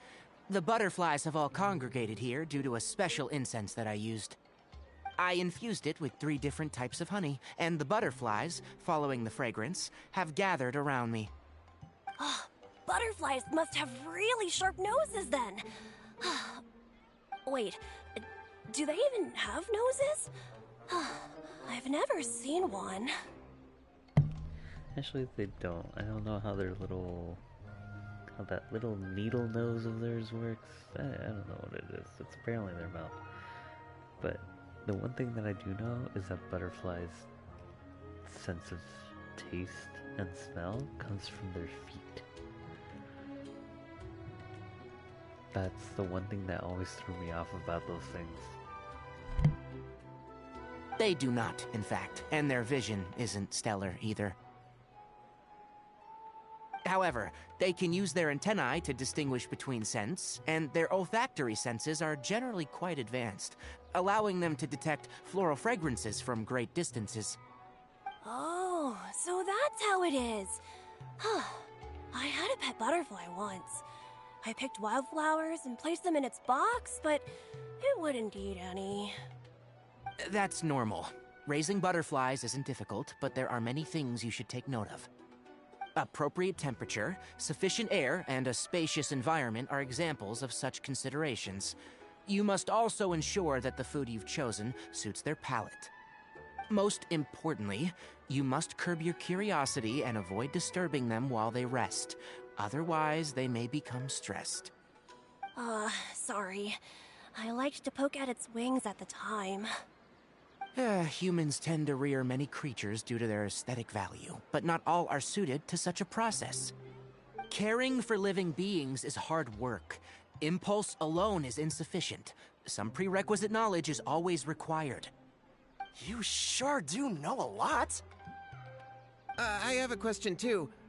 The butterflies have all congregated here due to a special incense that I used. I infused it with 3 different types of honey, and the butterflies, following the fragrance, have gathered around me. Butterflies must have really sharp noses then. Wait, do they even have noses? I've never seen one. Actually, they don't. I don't know how their little... how that little needle nose of theirs works. I don't know what it is. It's apparently their mouth. But the one thing that I do know is that butterflies' sense of taste and smell comes from their feet. That's the one thing that always threw me off about those things. They do not, in fact, and their vision isn't stellar either. However, they can use their antennae to distinguish between scents, and their olfactory senses are generally quite advanced, allowing them to detect floral fragrances from great distances. Oh, so that's how it is. I had a pet butterfly once. I picked wildflowers and placed them in its box, but it wouldn't eat any. That's normal. Raising butterflies isn't difficult, but there are many things you should take note of. Appropriate temperature, sufficient air, and a spacious environment are examples of such considerations. You must also ensure that the food you've chosen suits their palate. Most importantly, you must curb your curiosity and avoid disturbing them while they rest. Otherwise, they may become stressed. Sorry. I liked to poke at its wings at the time. Humans tend to rear many creatures due to their aesthetic value, but not all are suited to such a process. Caring for living beings is hard work. Impulse alone is insufficient. Some prerequisite knowledge is always required. You sure do know a lot. I have a question too.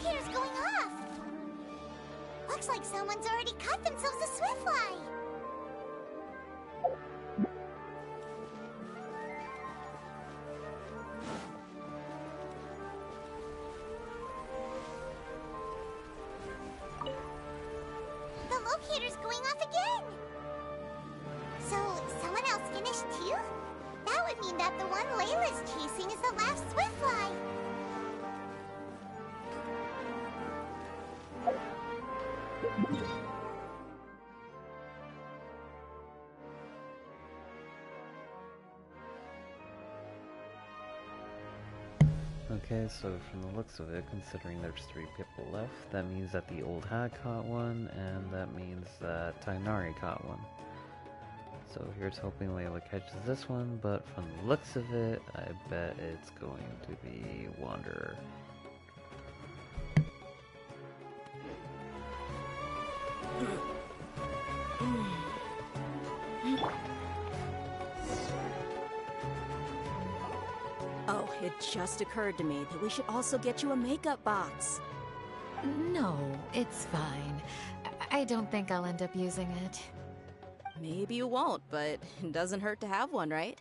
locator's going off! Looks like someone's already caught themselves a swiftfly! The locator's going off again! So, someone else finished too? That would mean that the one Layla's chasing is the last swiftfly! Okay, so from the looks of it, considering there's 3 people left, that means that the old hag caught one, and that means that Tainari caught one. So here's hoping Layla catches this one, but from the looks of it, I bet it's going to be Wanderer. Oh, it just occurred to me that we should also get you a makeup box. No, it's fine. I don't think I'll end up using it. Maybe you won't, but it doesn't hurt to have one, right?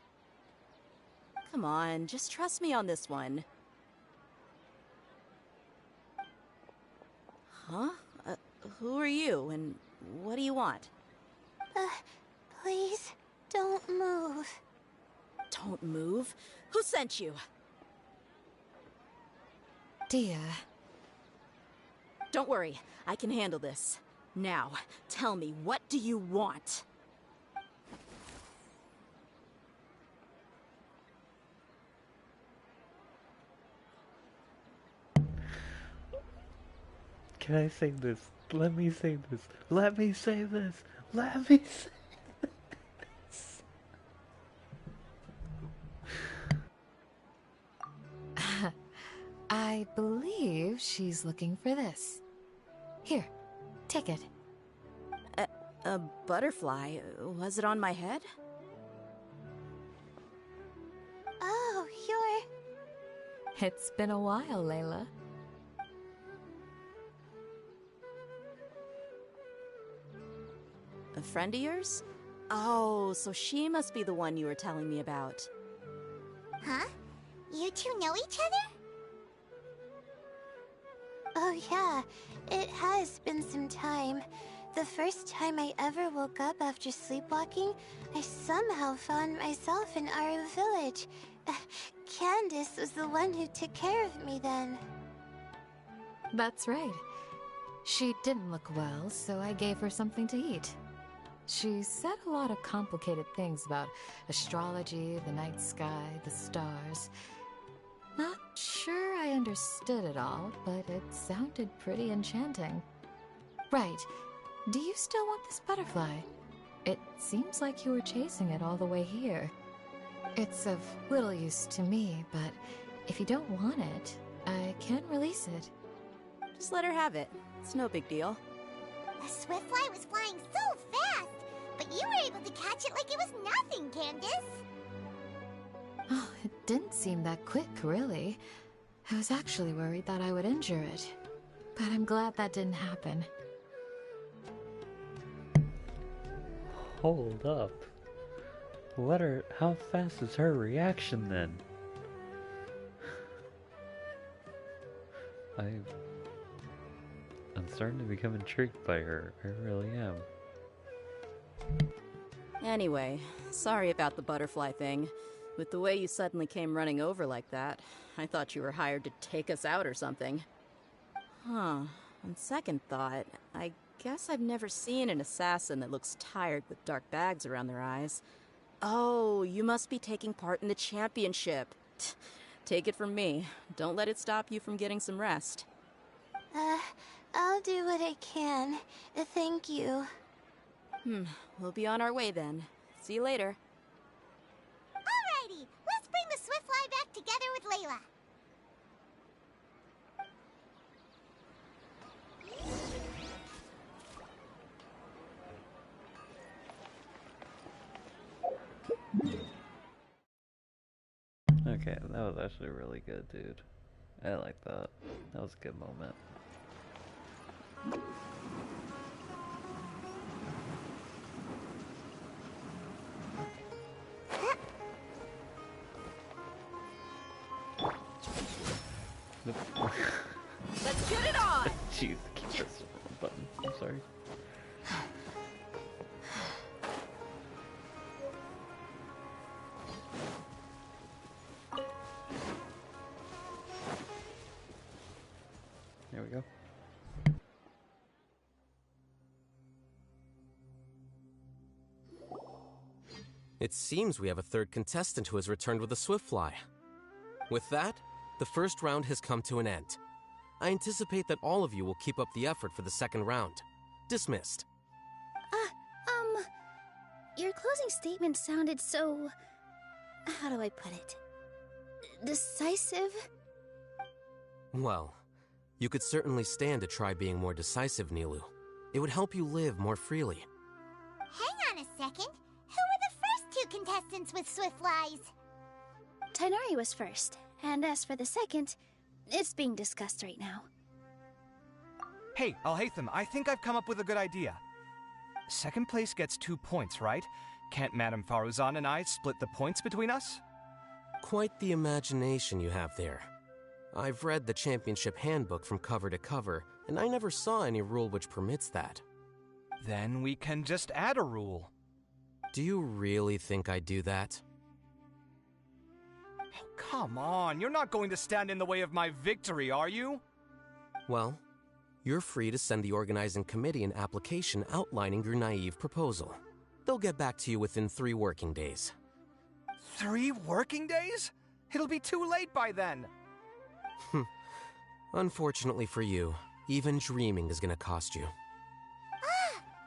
Come on, just trust me on this one. Huh? Who are you, and what do you want? Please, don't move. Don't move? Who sent you? Dia. Don't worry, I can handle this. Now, tell me, what do you want? Can I say this? Let me say this. Let me say this. Let me say this. I believe she's looking for this. Here, take it. A butterfly? Was it on my head? Oh, you're... It's been a while, Layla. A friend of yours? Oh, so she must be the one you were telling me about. Huh? You two know each other? Oh yeah, it has been some time. The first time I ever woke up after sleepwalking, I somehow found myself in our village. Candace was the one who took care of me then. That's right. She didn't look well, so I gave her something to eat. She said a lot of complicated things about astrology, the night sky, the stars. Not sure I understood it all, but it sounded pretty enchanting. Right. Do you still want this butterfly? It seems like you were chasing it all the way here. It's of little use to me, but if you don't want it, I can release it. Just let her have it. It's no big deal. The swiftfly was flying so fast, but you were able to catch it like it was nothing, Candace. Oh, it didn't seem that quick, really. I was actually worried that I would injure it. But I'm glad that didn't happen. Hold up. Let her... How fast is her reaction then? I'm starting to become intrigued by her. I really am. Anyway, sorry about the butterfly thing. With the way you suddenly came running over like that, I thought you were hired to take us out or something. Huh. On second thought, I guess I've never seen an assassin that looks tired with dark bags around their eyes. Oh, you must be taking part in the championship. Take it from me. Don't let it stop you from getting some rest. I'll do what I can. Thank you. We'll be on our way then. See you later. Alrighty, let's bring the swiftfly back together with Layla. Okay, that was actually really good, dude. I like that. That was a good moment. Let's get it on! Jeez, keep pressing the wrong button. I'm sorry. There we go. It seems we have a third contestant who has returned with a Swiftfly. With that, the first round has come to an end. I anticipate that all of you will keep up the effort for the second round. Dismissed. Your closing statement sounded so... how do I put it? Decisive? Well, you could certainly stand to try being more decisive, Nilu. It would help you live more freely. Hang on a second. Who were the first 2 contestants with Swiftflies? Tainari was first, and as for the second, it's being discussed right now. Hey, Alhaitham, I think I've come up with a good idea. Second place gets 2 points, right? Can't Madame Faruzan and I split the points between us? Quite the imagination you have there. I've read the championship handbook from cover to cover, and I never saw any rule which permits that. Then we can just add a rule. Do you really think I'd do that? Oh, come on, you're not going to stand in the way of my victory, are you? Well, you're free to send the organizing committee an application outlining your naive proposal. They'll get back to you within 3 working days. 3 working days? It'll be too late by then. Unfortunately for you, even dreaming is gonna cost you.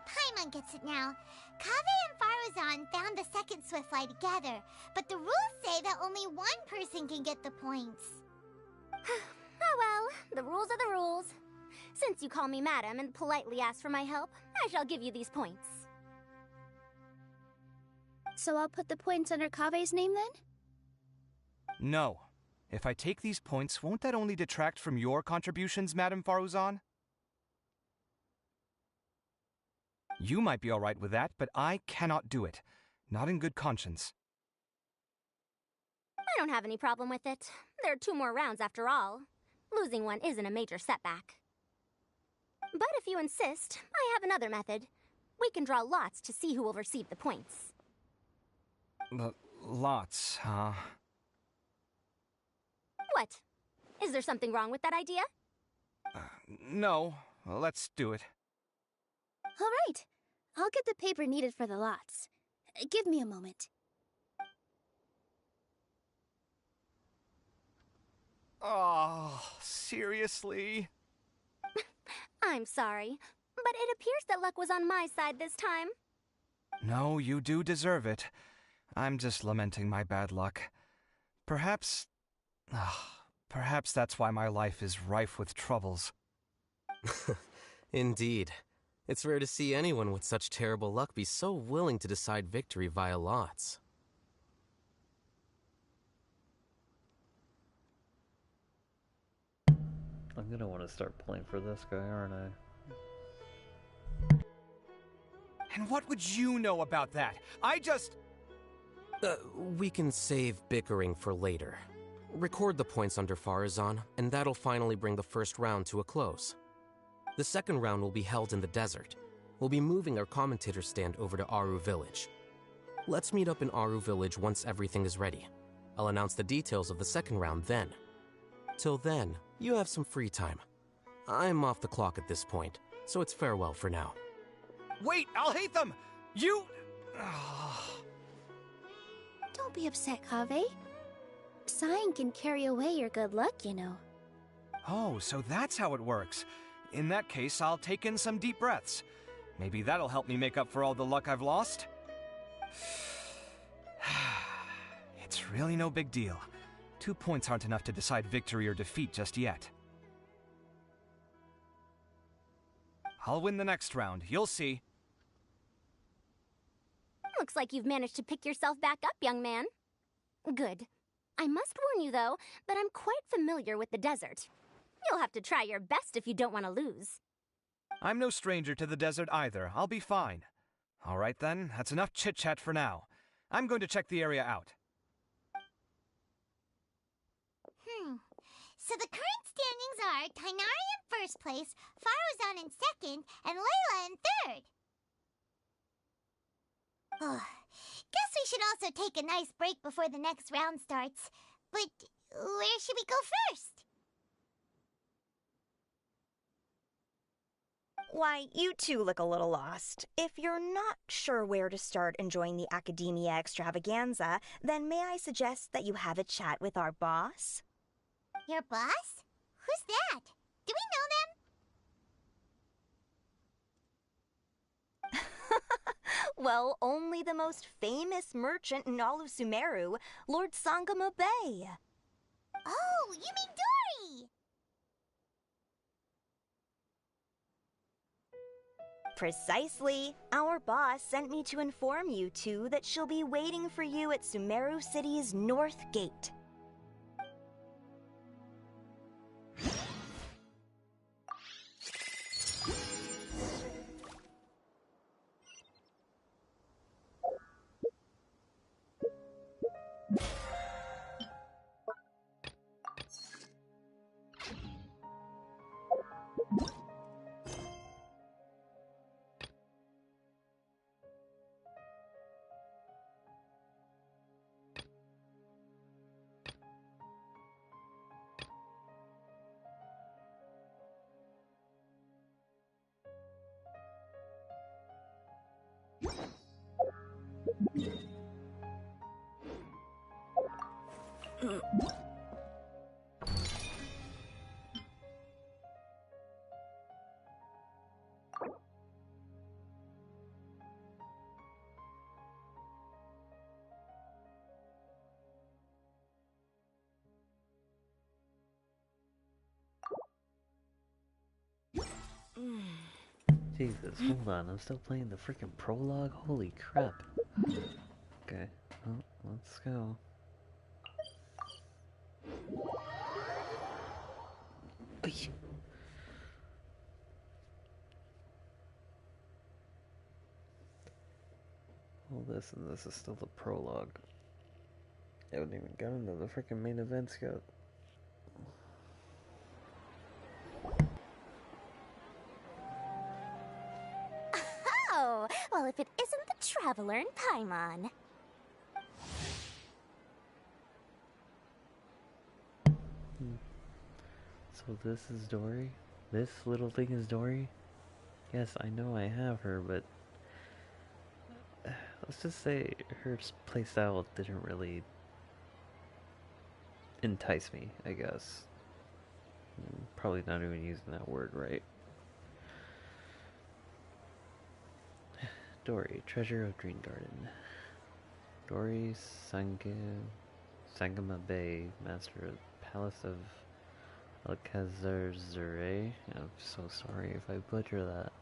Paimon gets it now. Kaveh and Faruzan found the second Swiftfly together, but the rules say that only one person can get the points. Oh well, the rules are the rules. Since you call me madam and politely ask for my help, I shall give you these points. So I'll put the points under Kaveh's name then? No. If I take these points, won't that only detract from your contributions, Madame Faruzan? You might be alright with that, but I cannot do it. Not in good conscience. I don't have any problem with it. There are 2 more rounds after all. Losing one isn't a major setback. But if you insist, I have another method. We can draw lots to see who will receive the points. Lots, huh? What? Is there something wrong with that idea? No. Let's do it. All right. I'll get the paper needed for the lots. Give me a moment. Oh, seriously? I'm sorry, but it appears that luck was on my side this time. No, you do deserve it. I'm just lamenting my bad luck. Perhaps that's why my life is rife with troubles. Indeed. It's rare to see anyone with such terrible luck be so willing to decide victory via lots. I'm gonna want to start playing for this guy, aren't I? And what would you know about that? We can save bickering for later. Record the points under Faruzan, and that'll finally bring the first round to a close. The second round will be held in the desert. We'll be moving our commentator stand over to Aru Village. Let's meet up in Aru Village once everything is ready. I'll announce the details of the second round then. Till then, you have some free time. I'm off the clock at this point, so it's farewell for now. Wait, Alhaitham! You... Don't be upset, Kaveh. Sighing can carry away your good luck, you know. Oh, so that's how it works. In that case, I'll take in some deep breaths. Maybe that'll help me make up for all the luck I've lost. It's really no big deal. 2 points aren't enough to decide victory or defeat just yet. I'll win the next round, you'll see. Looks like you've managed to pick yourself back up, young man. Good. I must warn you, though, that I'm quite familiar with the desert. You'll have to try your best if you don't want to lose. I'm no stranger to the desert either. I'll be fine. All right then, that's enough chit-chat for now. I'm going to check the area out. So the current standings are Tainari in first place, Faruzan in second, and Layla in third. Guess we should also take a nice break before the next round starts. But where should we go first? Why, you two look a little lost. If you're not sure where to start enjoying the Academia extravaganza, then may I suggest that you have a chat with our boss? Your boss? Who's that? Do we know them? Well, only the most famous merchant in all of Sumeru, Lord Sangamo Bay. Oh, you mean Dory! Precisely. Our boss sent me to inform you two that she'll be waiting for you at Sumeru City's North Gate. Jesus, hold on, I'm still playing the freaking prologue? Holy crap. Okay, well, let's go. Oy. All this and this is still the prologue. I haven't even got into the freaking main events yet. Oh, well, if it isn't the Traveler in Paimon. So this is Dory? This little thing is Dory? Yes, I know I have her, but let's just say her playstyle didn't really entice me, I guess. Probably not even using that word right. Dory, Treasure of Dream Garden. Dory Sangama Bay, Master of Palace of Alcazar-Zure. I'm so sorry if I butcher that.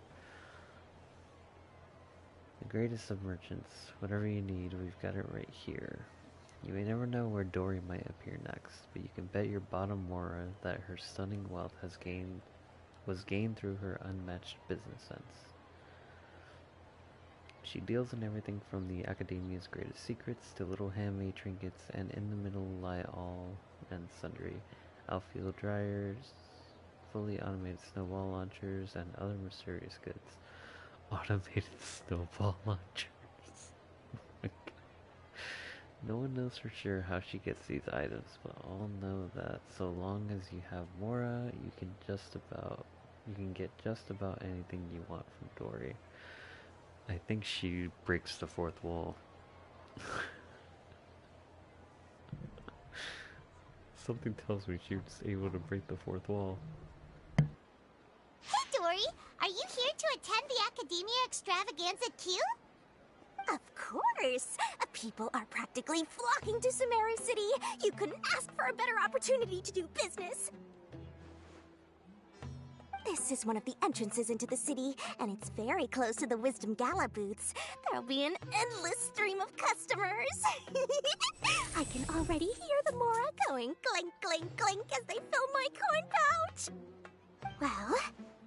The greatest of merchants. Whatever you need, we've got it right here. You may never know where Dory might appear next, but you can bet your bottom Mora that her stunning wealth was gained through her unmatched business sense. She deals in everything from the Academia's greatest secrets to little handmade trinkets, and in the middle lie all and sundry outfield dryers, fully automated snowball launchers, and other mysterious goods. Automated snowball launchers. No one knows for sure how she gets these items, but all know that so long as you have Mora, you can get just about anything you want from Dory. I think she breaks the fourth wall. Something tells me she was able to break the fourth wall. Hey, Dory! Are you here to attend the Academia Extravaganza too? Of course! People are practically flocking to Sumeru City. You couldn't ask for a better opportunity to do business. This is one of the entrances into the city, and it's very close to the Wisdom Gala booths. There'll be an endless stream of customers. I can already hear the Mora going clink, clink, clink as they fill my coin pouch. Well,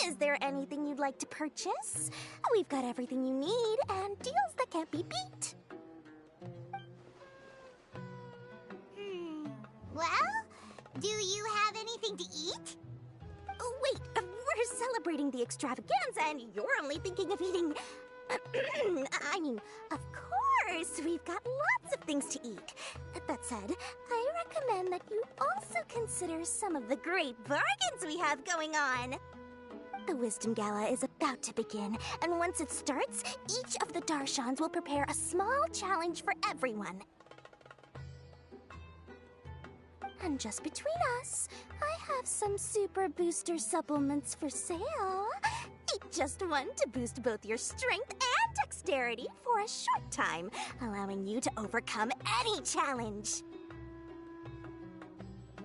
is there anything you'd like to purchase? We've got everything you need and deals that can't be beat. Well, do you have anything to eat? Oh, wait, we're celebrating the extravaganza and you're only thinking of eating... I mean, of course, we've got lots of things to eat. That said, I recommend that you also consider some of the great bargains we have going on. The Wisdom Gala is about to begin, and once it starts, each of the Darshans will prepare a small challenge for everyone. And just between us, I have some super booster supplements for sale. Eat just one to boost both your strength and dexterity for a short time, allowing you to overcome any challenge.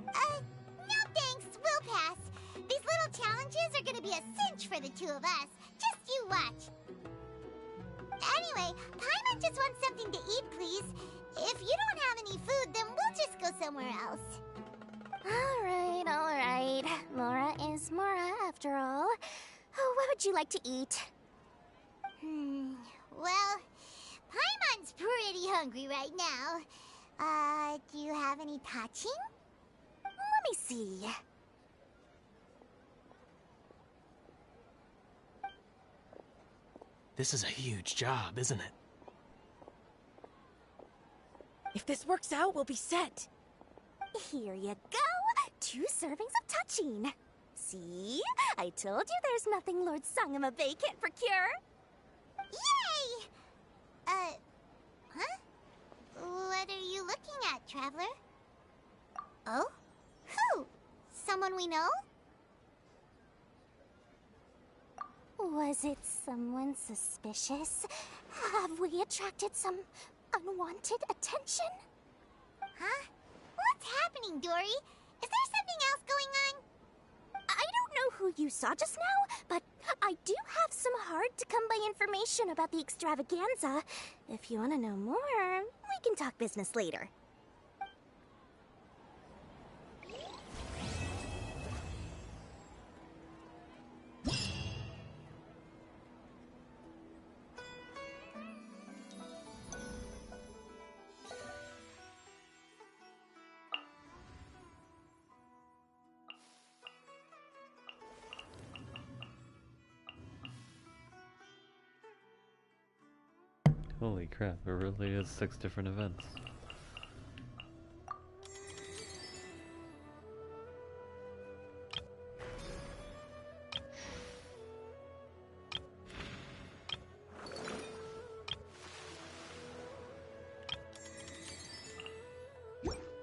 No thanks, we'll pass. These little challenges are gonna be a cinch for the two of us. Just you watch. Anyway, Paimon just wants something to eat, please. If you don't have any food, then we'll just go somewhere else. All right. Mora is Mora, after all. Oh, what would you like to eat? Well, Paimon's pretty hungry right now. Do you have any touching? Let me see. This is a huge job, isn't it? If this works out, we'll be set. Here you go. 2 servings of touching. See? I told you there's nothing Lord Sangamabay can't procure. Yay! Huh? What are you looking at, Traveler? Oh? Who? Someone we know? Was it someone suspicious? Have we attracted some unwanted attention? Huh? What's happening, Dory? Is there something else going on? I don't know who you saw just now, but I do have some hard-to-come-by information about the extravaganza. If you want to know more, we can talk business later. Holy crap, it really is 6 different events.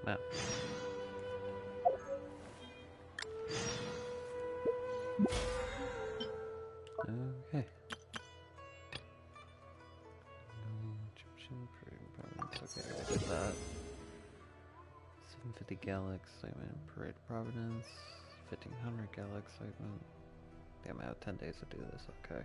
Map. Okay. Okay, I did that. 750 Gala excitement, Parade of Providence, 1500 Gala excitement. Damn, I have 10 days to do this, okay.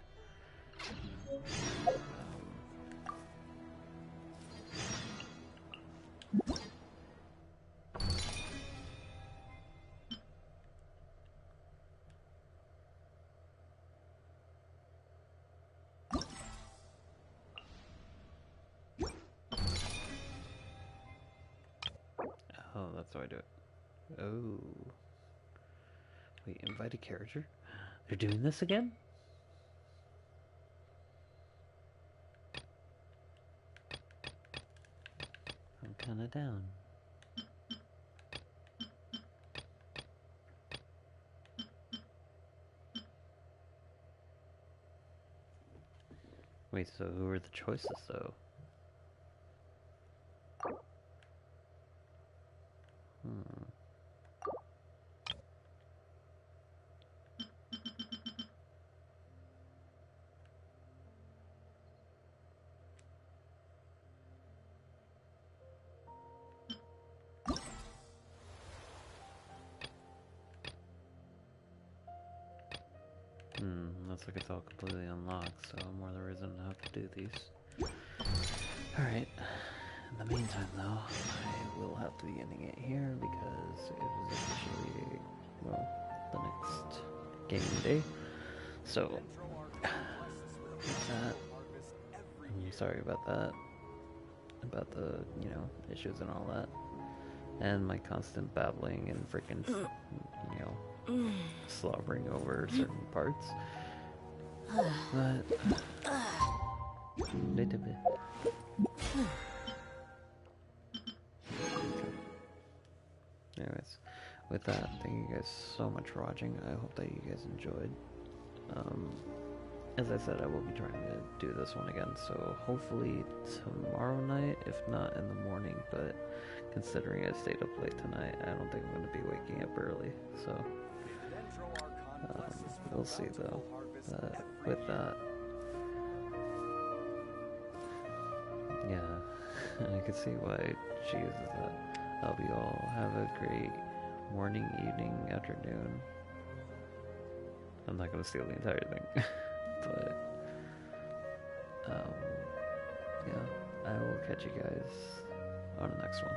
Oh, that's how I do it. Oh. Wait, invite a character? They're doing this again? I'm kinda down. Wait, so who are the choices though? looks like it's all completely unlocked, so more the reason to have to do these. Alright. In the meantime, though, I will have to be ending it here because it is officially, well, the next game day. So, with that, I'm sorry about that. About the, you know, issues and all that. And my constant babbling and freaking, you know, slobbering over certain parts. But, little bit. Anyways, with that, thank you guys so much for watching. I hope that you guys enjoyed. As I said, I will be trying to do this one again, so hopefully tomorrow night, if not in the morning, but considering I stayed up late tonight, I don't think I'm going to be waking up early, so we'll see though. With that, yeah, I can see why she uses that. I hope you all have a great morning, evening, afternoon. I'm not going to steal the entire thing. But, yeah, I will catch you guys on the next one.